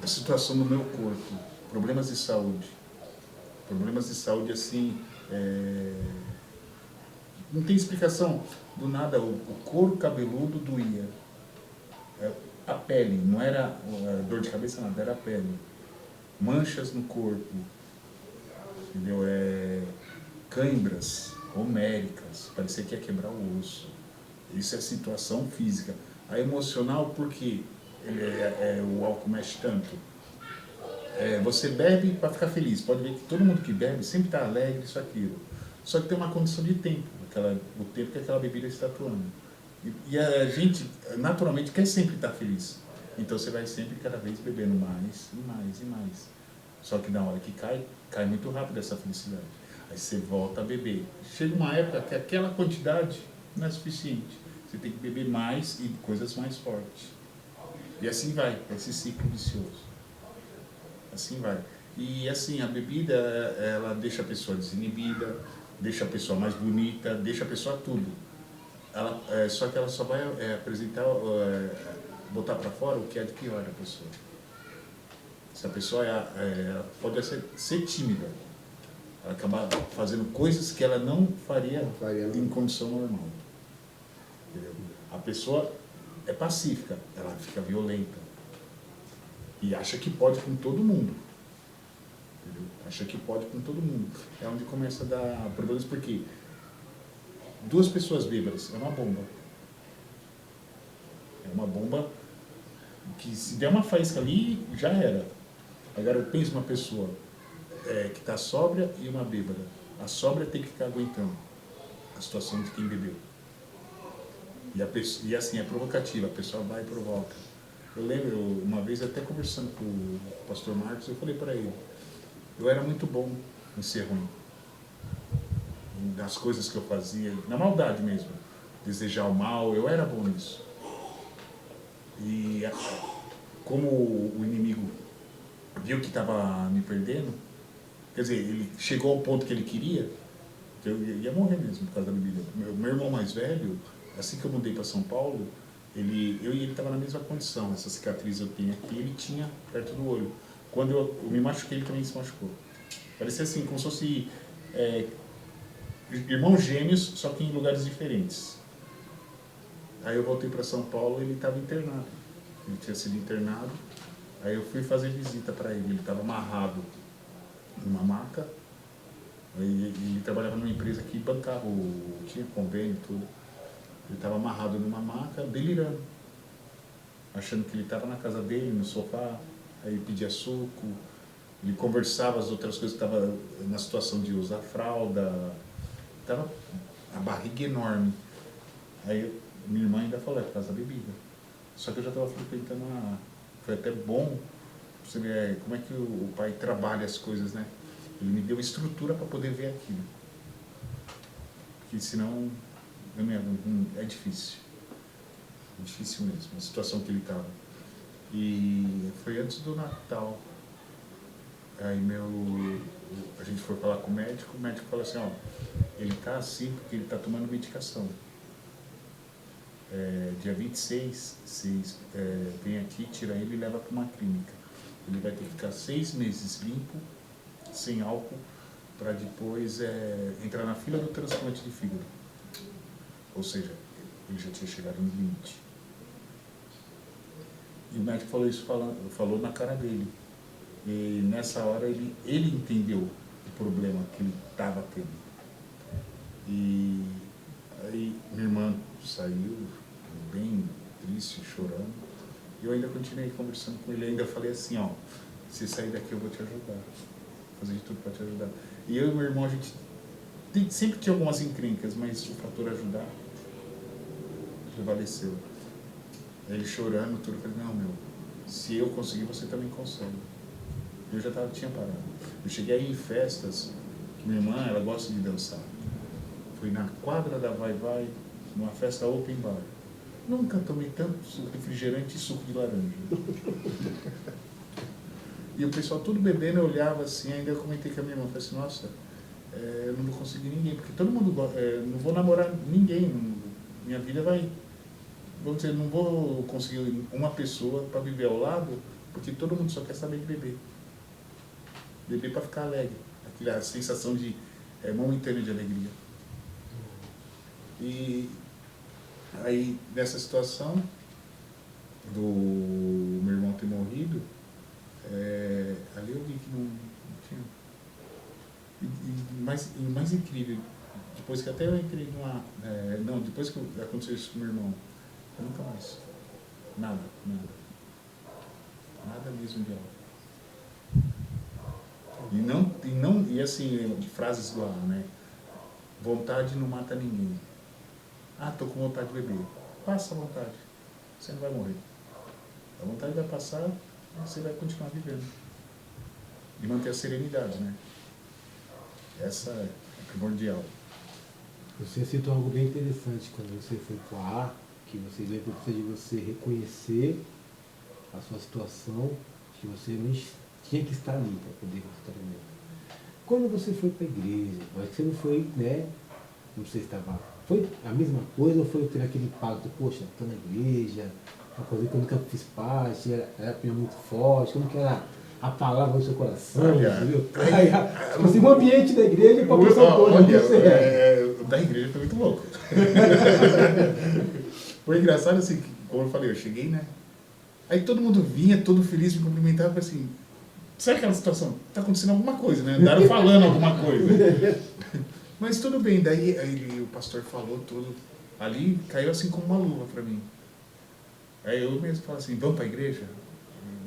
A situação do meu corpo, problemas de saúde. Problemas de saúde assim, não tem explicação. Do nada, o couro cabeludo doía. A pele, não era dor de cabeça, nada, era a pele. Manchas no corpo, entendeu? Cãibras homéricas, parecia que ia quebrar o osso. Isso é situação física. A emocional, porque o álcool mexe tanto? Você bebe para ficar feliz. Pode ver que todo mundo que bebe sempre está alegre, isso, aquilo. Só que tem uma condição de tempo, o tempo que aquela bebida está atuando. E a gente, naturalmente, quer sempre estar feliz. Então você vai sempre cada vez bebendo mais e mais e mais. Só que na hora que cai muito rápido essa felicidade. Aí você volta a beber. Chega uma época que aquela quantidade não é suficiente. Você tem que beber mais e coisas mais fortes. E assim vai, esse ciclo vicioso. Assim vai. E assim, a bebida, ela deixa a pessoa desinibida, deixa a pessoa mais bonita, deixa a pessoa tudo. Só que ela só vai apresentar, botar para fora o que é de pior da pessoa. Se a pessoa pode ser tímida, ela acaba fazendo coisas que ela não faria em condição normal. Entendeu? A pessoa é pacífica, ela fica violenta e acha que pode com todo mundo. Entendeu? Acha que pode com todo mundo. É onde começa a dar problemas, porque 2 pessoas bêbadas é uma bomba. É uma bomba que se der uma faísca ali, já era. Agora eu penso uma pessoa que está sóbria e uma bêbada. A sóbria tem que ficar aguentando a situação de quem bebeu. E assim, é provocativa, a pessoa vai e provoca. Eu lembro, uma vez até conversando com o pastor Marcos, eu falei para ele, eu era muito bom em ser ruim. Nas coisas que eu fazia, na maldade mesmo. Desejar o mal, eu era bom nisso. E como o inimigo viu que estava me perdendo, quer dizer, ele chegou ao ponto que ele queria, que eu ia morrer mesmo por causa da bebida. Meu irmão mais velho, assim que eu mudei para São Paulo, eu e ele estava na mesma condição. Essa cicatriz eu tenho aqui, ele tinha perto do olho. Quando eu me machuquei, ele também se machucou. Parecia assim, como se fosse irmãos gêmeos, só que em lugares diferentes. Aí eu voltei para São Paulo e ele estava internado. Ele tinha sido internado. Aí eu fui fazer visita para ele. Ele estava amarrado numa maca. Ele trabalhava numa empresa que bancava, tinha convênio e tudo. Ele estava amarrado numa maca, delirando. Achando que ele estava na casa dele, no sofá. Aí ele pedia suco. Ele conversava as outras coisas, estava na situação de usar fralda. Estava a barriga enorme. Aí minha irmã ainda falou, é por causa da bebida. Só que eu já estava frequentando foi até bom você ver como é que o pai trabalha as coisas, né? Ele me deu estrutura para poder ver aquilo. Porque senão é difícil. É difícil mesmo, a situação que ele estava. E foi antes do Natal. Aí a gente foi falar com o médico falou assim, ó, ele está assim porque ele está tomando medicação. Dia 26, vocês vem aqui, tira ele e leva para uma clínica. Ele vai ter que ficar 6 meses limpo, sem álcool, para depois entrar na fila do transplante de fígado. Ou seja, ele já tinha chegado no limite. E o médico falou isso, falou na cara dele. E nessa hora ele entendeu o problema que ele estava tendo. E aí minha irmã saiu bem triste, chorando. E eu ainda continuei conversando com ele, ainda falei assim, ó, se sair daqui eu vou te ajudar. Vou fazer de tudo para te ajudar. E eu e meu irmão, a gente sempre tinha algumas encrencas, mas o fator ajudar prevaleceu. Aí ele chorando, tudo, eu falei, não, se eu conseguir, você também consegue. Eu já tinha parado. Eu cheguei aí em festas, que minha irmã, ela gosta de dançar. Fui na quadra da Vai Vai, numa festa open bar. Nunca tomei tanto refrigerante e suco de laranja. E o pessoal tudo bebendo, eu olhava assim, ainda eu comentei com a minha irmã, falei assim, nossa, eu não vou conseguir ninguém, porque todo mundo gosta, não vou namorar ninguém, minha vida vai, vamos dizer, não vou conseguir uma pessoa para viver ao lado, porque todo mundo só quer saber de beber. Beber para ficar alegre, aquela sensação de momentânea de alegria. E aí, nessa situação do meu irmão ter morrido, ali eu vi que não tinha. E o mais incrível, depois que até eu entrei numa. Depois que aconteceu isso com meu irmão, eu nunca mais. Nada mesmo de álcool. E assim, frases igual, né? Vontade não mata ninguém. Tô com vontade de beber. Passa a vontade. Você não vai morrer. A vontade vai passar e você vai continuar vivendo. E manter a serenidade, né? Essa é primordial. Você citou algo bem interessante quando você foi para o ar, que você veio a de você reconhecer a sua situação, que você não tinha que estar ali para poder consultar o médico. Quando você foi para a igreja, mas você não foi, né? Não sei se estava. Foi a mesma coisa ou foi ter aquele impacto? Poxa, estou na igreja, uma coisa que eu nunca fiz parte, era muito forte, como que era a palavra no seu coração, entendeu? Tipo assim, o ambiente da igreja para a pessoa toda. Da igreja foi muito louco. Foi engraçado assim, como eu falei, eu cheguei, né? Aí todo mundo vinha, todo feliz, me cumprimentava, falei assim, sabe aquela situação? Tá acontecendo alguma coisa, né? Andaram falando alguma coisa. Mas tudo bem, daí aí, o pastor falou tudo. Ali caiu assim como uma luva para mim. Aí eu mesmo falo assim, vamos para a igreja?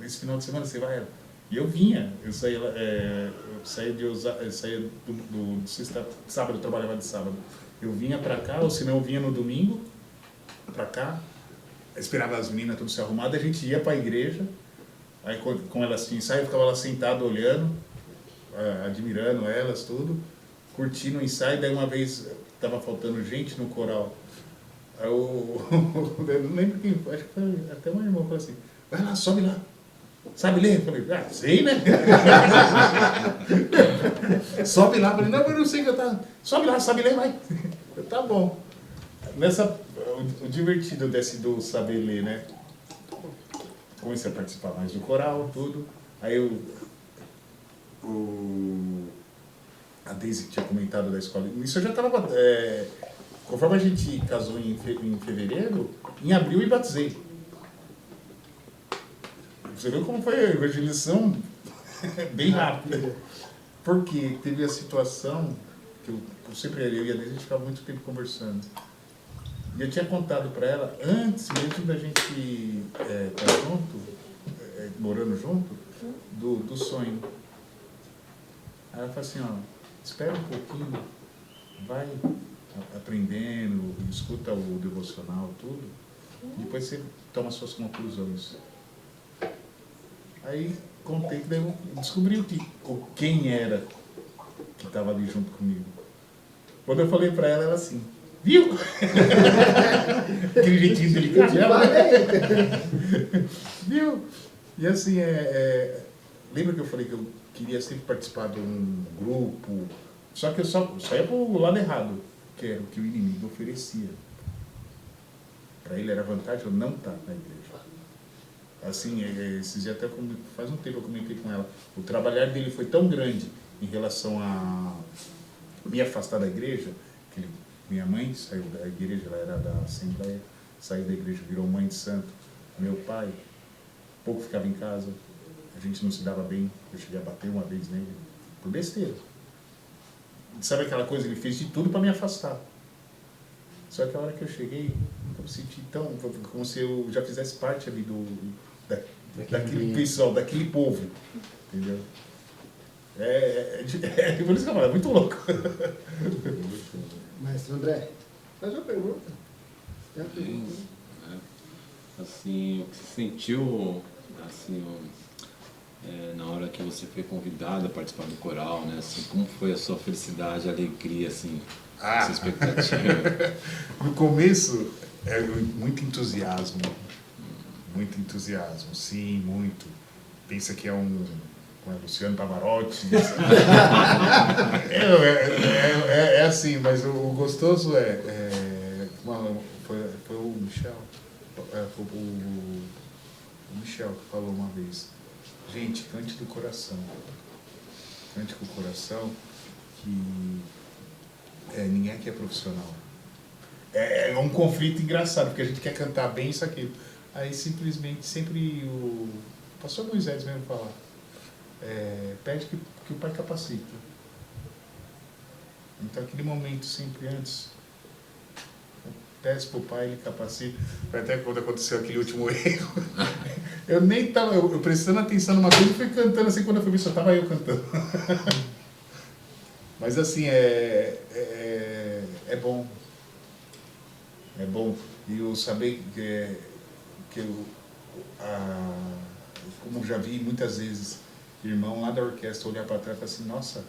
Esse final de semana você vai? E eu vinha, eu saía do sexta, sábado, eu trabalhava de sábado. Eu vinha pra cá, ou se não eu vinha no domingo, pra cá, esperava as meninas tudo se arrumado, a gente ia pra igreja, aí com elas tinham ensaio, eu ficava lá sentado olhando, admirando elas, tudo, curtindo o ensaio, daí uma vez tava faltando gente no coral. Aí eu não lembro quem foi, acho que foi até uma irmã falou assim, vai lá, sobe lá. Sabe ler? Eu falei, sei, né? Sobe lá. Eu falei, não, eu não sei cantar. Sobe lá, sabe ler, vai. Eu, tá bom. O divertido do saber ler, né? Comecei a participar mais do coral, tudo. Aí a Deise tinha comentado da escola. Isso eu já estava... conforme a gente casou em fevereiro, em abril eu batizei. Você viu como foi a evangelização bem rápida. Porque teve a situação que eu sempre, eu e a Deise, a gente ficava muito tempo conversando. E eu tinha contado para ela, antes mesmo da gente estar junto, morando junto, do sonho. Aí ela falou assim, ó, espera um pouquinho, vai aprendendo, escuta o devocional, tudo, e depois você toma suas conclusões. Aí contei que daí eu descobri quem era que estava ali junto comigo. Quando eu falei para ela, ela assim, viu? Aquele jeitinho delicado dela, né? Viu? E assim, lembra que eu falei que eu queria sempre participar de um grupo, só que eu só ia pro lado errado, que era o que o inimigo oferecia. Para ele era vantagem eu não estar na igreja. Assim, esses dias até faz um tempo eu comentei com ela, o trabalhar dele foi tão grande em relação a me afastar da igreja, que minha mãe saiu da igreja, ela era da Assembleia, saiu da igreja, virou mãe de santo. Meu pai, pouco ficava em casa, a gente não se dava bem, eu cheguei a bater uma vez nele, por besteira. Sabe aquela coisa, ele fez de tudo para me afastar. Só que a hora que eu cheguei, eu me senti tão, como se eu já fizesse parte ali daquele pessoal, daquele povo, entendeu? Por isso que eu falo, é muito louco. Mestre André, faz uma pergunta. Tem uma pergunta. Assim, o que você sentiu, assim, na hora que você foi convidado a participar do coral, né? Assim, como foi a sua felicidade, a alegria, assim, a sua expectativa? No começo, muito entusiasmo. Muito entusiasmo, sim, muito. Pensa que é Luciano Pavarotti. É assim, mas o gostoso foi o Michel. Foi o Michel que falou uma vez. Gente, cante do coração. Cante com o coração, que ninguém aqui é profissional. É um conflito engraçado, porque a gente quer cantar bem isso aqui. Aí simplesmente, sempre o pastor Moisés mesmo fala, pede que o pai capacite. Então aquele momento sempre antes, peço para o pai, ele capacita. Até quando aconteceu aquele último erro, eu nem estava, eu prestando atenção numa coisa e fui cantando assim, quando eu fui ver, só estava eu cantando. Mas assim, é bom. É bom. E eu saber como já vi muitas vezes, irmão lá da orquestra olhar para trás e falar assim, nossa,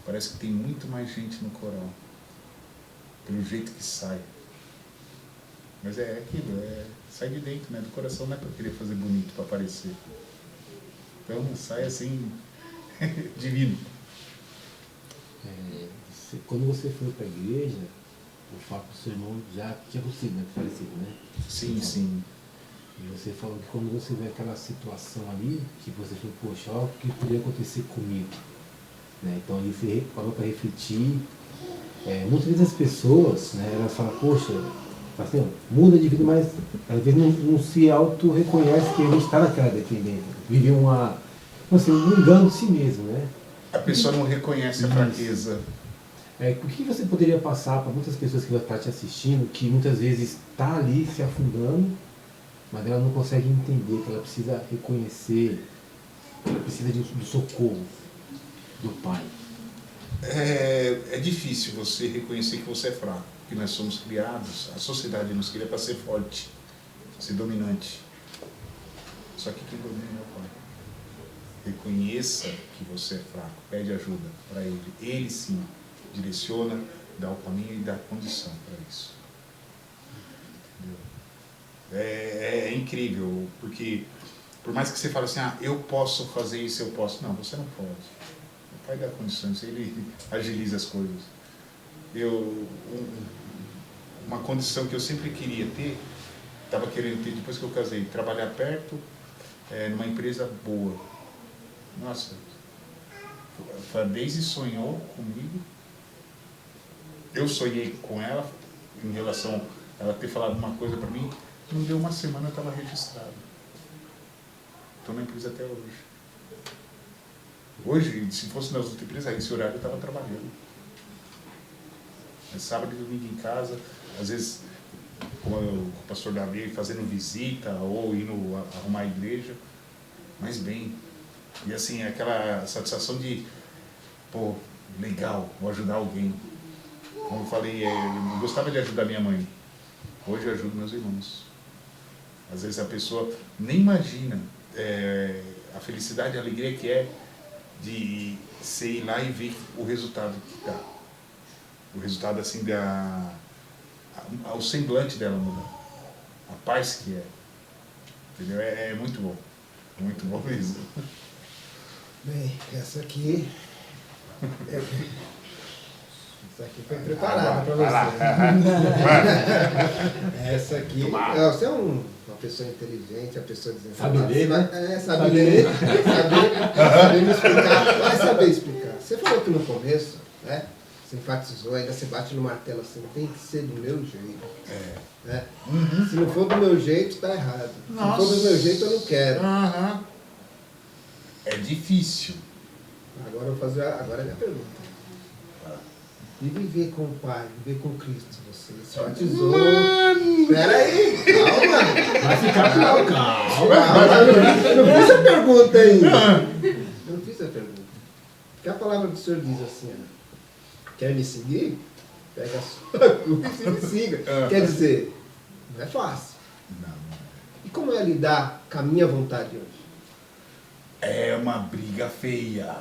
parece que tem muito mais gente no coral. Pelo jeito que sai. Mas é aquilo, sai de dentro, né? Do coração, não é para querer fazer bonito, para aparecer. Então sai assim, divino. Quando você foi para a igreja, o fato do seu irmão já tinha acontecido, né? Falecido, né? Sim, então, sim. E você falou que quando você vê aquela situação ali, que você falou, poxa, olha o que poderia acontecer comigo. Né? Então ali você parou para refletir. Muitas vezes as pessoas, né, elas falam, poxa, assim, muda de vida, mas às vezes não se auto-reconhece que a gente está naquela dependência. Vive um engano de si mesmo, né? A pessoa não reconhece a fraqueza. O que você poderia passar para muitas pessoas que vão estar te assistindo, que muitas vezes está ali se afundando, mas ela não consegue entender que ela precisa reconhecer precisa do socorro do pai. É difícil você reconhecer que você é fraco, porque nós somos criados, a sociedade nos cria para ser forte, ser dominante. Só que quem domina é o pai. Reconheça que você é fraco, pede ajuda para ele. Ele sim direciona, dá o caminho e dá a condição para isso. Entendeu? É incrível, porque por mais que você fale assim, eu posso fazer isso, eu posso. Não, você não pode. O pai dá condições, ele agiliza as coisas. Uma condição que eu sempre queria ter, estava querendo ter depois que eu casei, trabalhar perto, numa empresa boa. Nossa, a Deise sonhou comigo, eu sonhei com ela, em relação a ela ter falado uma coisa para mim, não deu uma semana, eu estava registrado. Estou na empresa até hoje. Hoje, se fosse nas outras empresas, esse horário eu estava trabalhando. É sábado e domingo em casa, às vezes, como o pastor Davi, fazendo visita ou indo arrumar a igreja, mas bem. E assim, aquela satisfação de, pô, legal, vou ajudar alguém. Como eu falei, eu gostava de ajudar minha mãe. Hoje eu ajudo meus irmãos. Às vezes a pessoa nem imagina a felicidade e a alegria que é de você ir lá e ver o resultado que dá. O resultado assim o semblante dela muda. A paz que é. Entendeu? É muito bom. Muito bom mesmo. Bem, essa aqui foi preparada para você. Essa aqui, você é uma pessoa inteligente, uma pessoa desenvolvida. Sabe ler, né? Sabe ler, saber me explicar, vai saber explicar. Você falou que no começo, né? Você enfatizou, ainda você bate no martelo assim, tem que ser do meu jeito. Né? Se não for do meu jeito, está errado. Se não for do meu jeito, eu não quero. É difícil. Agora eu vou fazer a minha pergunta. E viver com o Pai, viver com Cristo, você se batizou. Espera aí, calma. Vai ficar pior, calma. Eu não fiz a pergunta ainda. Eu não fiz a pergunta. Porque a palavra do Senhor diz assim, quer me seguir? Pega a sua cruz e me siga. Quer dizer, não é fácil. Não. E como é lidar com a minha vontade hoje? É uma briga feia.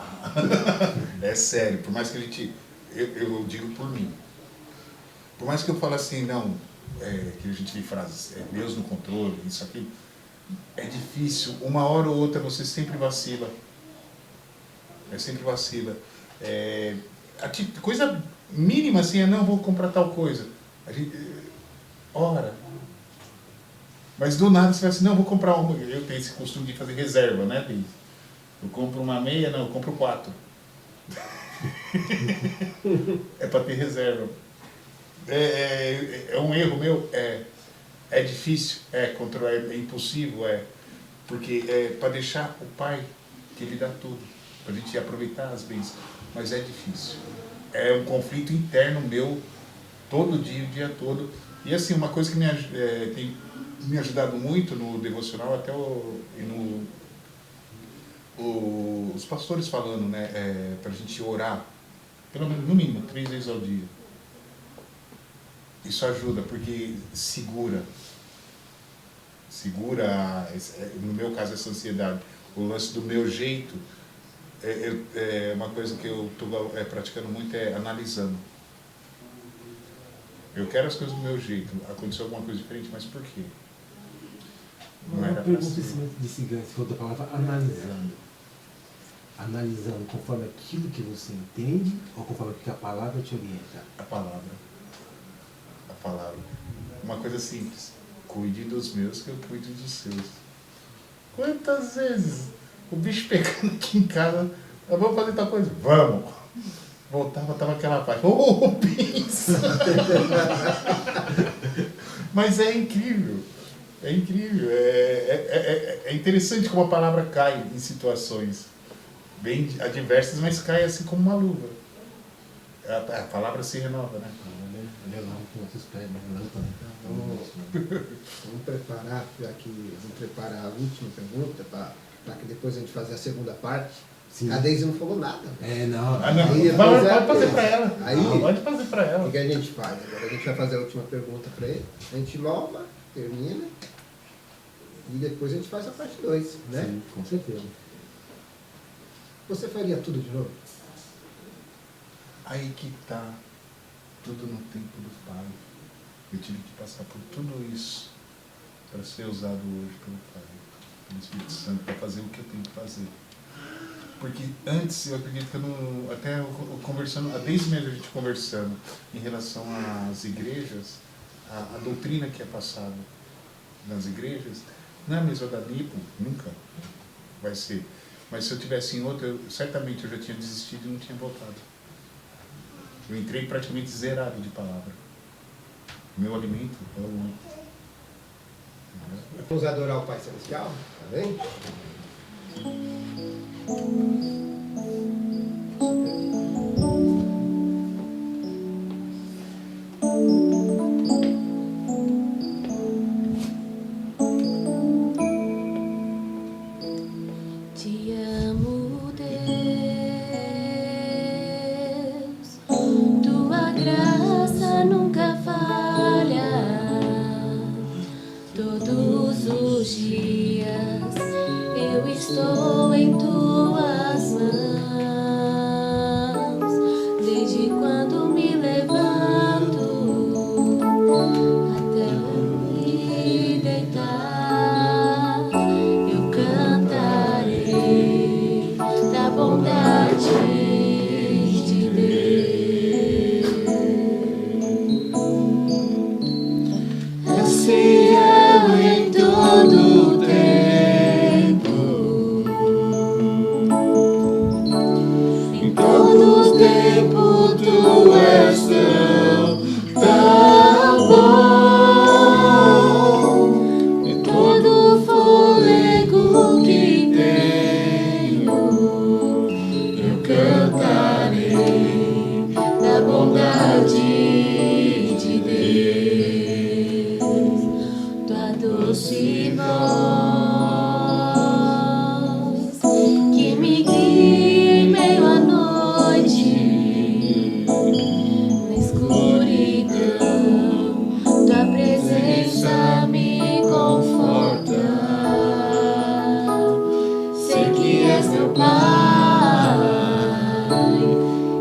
É sério, por mais que a gente... Eu digo por mim. Por mais que eu fale assim, não, que a gente tem frases, Deus no controle, isso aqui, é difícil. Uma hora ou outra você sempre vacila. Sempre vacila. Coisa mínima assim, não, vou comprar tal coisa. A gente, ora. Mas do nada você vai assim, não, vou comprar uma. Eu tenho esse costume de fazer reserva, né, Deise? Eu compro uma meia, não, eu compro 4. É para ter reserva. É um erro meu? É difícil? Controlar, é impossível? Porque é para deixar o Pai, que Ele dá tudo, para a gente aproveitar as bênçãos. Mas é difícil. É um conflito interno meu, todo dia, o dia todo. E assim, uma coisa que tem me ajudado muito no devocional, até os pastores falando, né, para a gente orar, pelo menos, no mínimo, 3 vezes ao dia. Isso ajuda, porque segura, no meu caso, essa ansiedade. O lance do meu jeito, uma coisa que eu estou praticando muito é analisando. Eu quero as coisas do meu jeito, aconteceu alguma coisa diferente, mas por quê? Não era pergunta pra ser. de cigano, se for da palavra analisando. Analisando conforme aquilo que você entende ou conforme que a palavra te orienta? A palavra. Uma coisa simples. Cuide dos meus que eu cuide dos seus. Quantas vezes o bicho pegando aqui em casa, vamos fazer tal coisa? Vamos! Voltava, tava aquela paz. Pensa! Mas é incrível. É incrível. É interessante como a palavra cai em situações bem adversas, mas cai assim como uma luva. A palavra se renova, né? Vamos preparar, já que vamos preparar a última pergunta para para que depois a gente fazer a segunda parte. Sim. A Deise não falou nada. Não. Aí, Pode fazer para ela. Aí, Pode fazer para ela. O que a gente faz? Agora a gente vai fazer a última pergunta para ele. A gente louva, termina. E depois a gente faz a parte 2, né? Sim, com certeza. Você faria tudo de novo? Aí que tá tudo no tempo do Pai. Eu tive que passar por tudo isso para ser usado hoje pelo Pai, pelo Espírito Santo, para fazer o que eu tenho que fazer. Porque antes, eu acredito que eu não... Até eu conversando, desde mesmo a gente conversando em relação às igrejas, a doutrina que é passada nas igrejas, não é a mesma da Nipo, nunca vai ser. Mas se eu tivesse em outra, certamente eu já tinha desistido e não tinha voltado. Eu entrei praticamente zerado de palavra. O meu alimento é o outro. Vamos adorar o Pai Celestial? Tá bem? Te amo, Deus, tua graça nunca falha. Todos os dias eu estou em tuas mãos, desde quando me levanto até eu me deitar, eu cantarei da bondade de Deus. Assim eu em todo tempo, em todo tempo tu és tão bom, em todo fôlego que tenho, eu cantarei da bondade de Deus. Tua doce voz que me guia em meio à noite, na escuridão, tua presença me conforta. Sei que és meu Pai,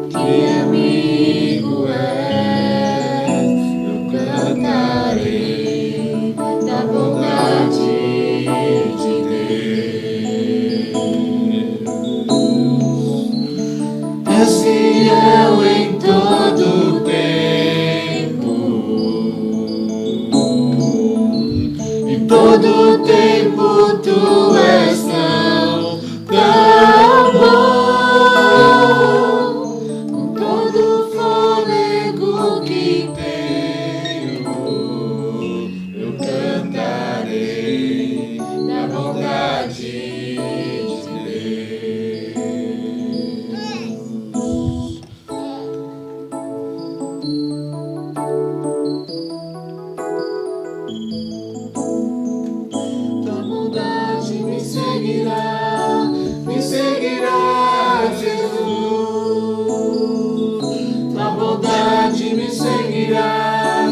que amigo és, eu cantarei da bondade de Deus. És fiel em todo tempo, em todo tempo tu és tão bom, com todo fôlego que tenho, eu cantarei da bondade de Deus. Tua bondade me seguirá, Jesus. Tua bondade me seguirá,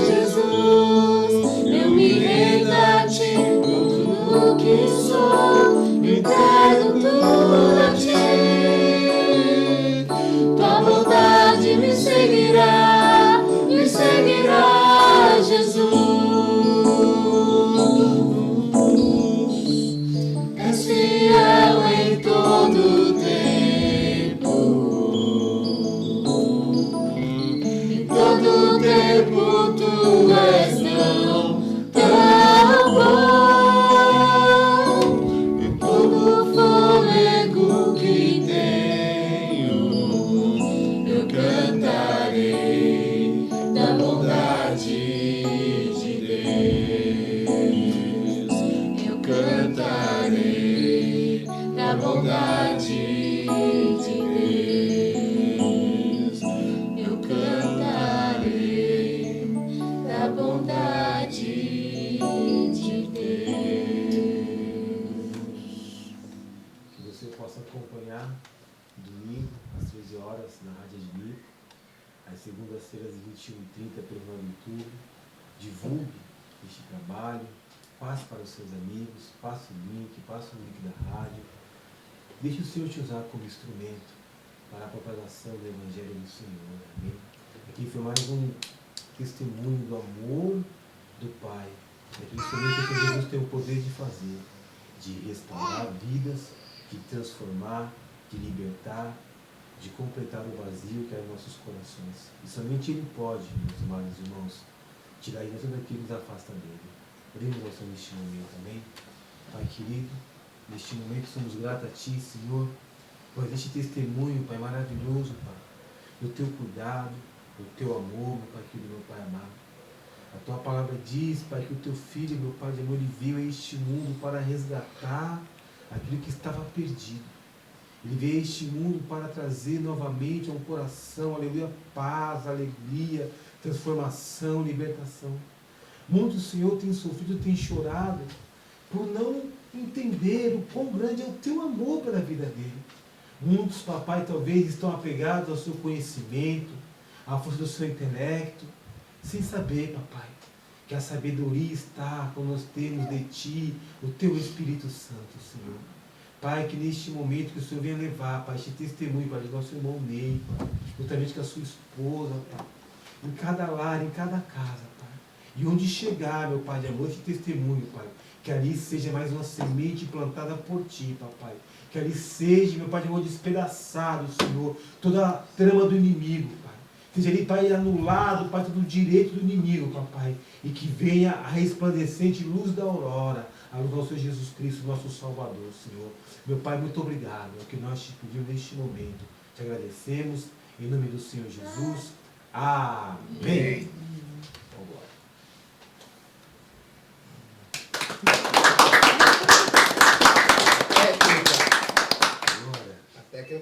Jesus. Eu me rendo a ti com tudo que sou, me entrego tudo a ti. Tua bondade me seguirá, Jesus. És fiel em todo tempo, em todo tempo tu és tão bom, em todo fôlego que tenho, eu cantarei da bondade de Deus. Eu cantarei da bondade de Deus. Eu cantarei da bondade de Deus. quartas-feiras, 21h30, pelo 9 de outubro. Divulgue este trabalho, passe para os seus amigos, passe o link da rádio. Deixe o Senhor te usar como instrumento para a propagação do Evangelho do Senhor. Amém? Aqui foi mais um testemunho do amor do Pai. Daquele instrumento que Jesus tem o poder de fazer, de restaurar vidas, de transformar, de libertar, de completar o vazio que há em nossos corações. E somente Ele pode, meus amados irmãos, tirar tudo aquilo que nos afasta dele. Oremos ao Senhor neste momento, amém? Pai querido, neste momento somos gratos a Ti, Senhor, por este testemunho, Pai, maravilhoso, Pai, do Teu cuidado, do Teu amor, meu Pai querido, meu Pai amado. A Tua palavra diz, Pai, que o Teu Filho, meu Pai de amor, Ele veio a este mundo para resgatar aquilo que estava perdido. Ele veio a este mundo para trazer novamente a um coração, aleluia, paz, alegria, transformação, libertação. Muitos, Senhor, têm sofrido, têm chorado por não entender o quão grande é o Teu amor pela vida dele. Muitos, papai, talvez estão apegados ao seu conhecimento, à força do seu intelecto, sem saber, papai, que a sabedoria está quando nós temos de Ti o Teu Espírito Santo, Senhor. Pai, que neste momento que o Senhor venha levar, Pai, este testemunho, Pai, do nosso irmão Ney, Pai, juntamente com a sua esposa, Pai, em cada lar, em cada casa, Pai. E onde chegar, meu Pai de amor, este testemunho, Pai, que ali seja mais uma semente plantada por Ti, Papai. Que ali seja, meu Pai de amor, despedaçado, Senhor, toda a trama do inimigo, Pai. Seja ali, Pai, anulado, Pai, todo o direito do inimigo, Papai. E que venha a resplandecente luz da aurora, a luz do nosso Jesus Cristo, nosso Salvador, Senhor. Meu Pai, muito obrigado. É o que nós te pedimos neste momento. Te agradecemos, em nome do Senhor Jesus. Amém. Até que eu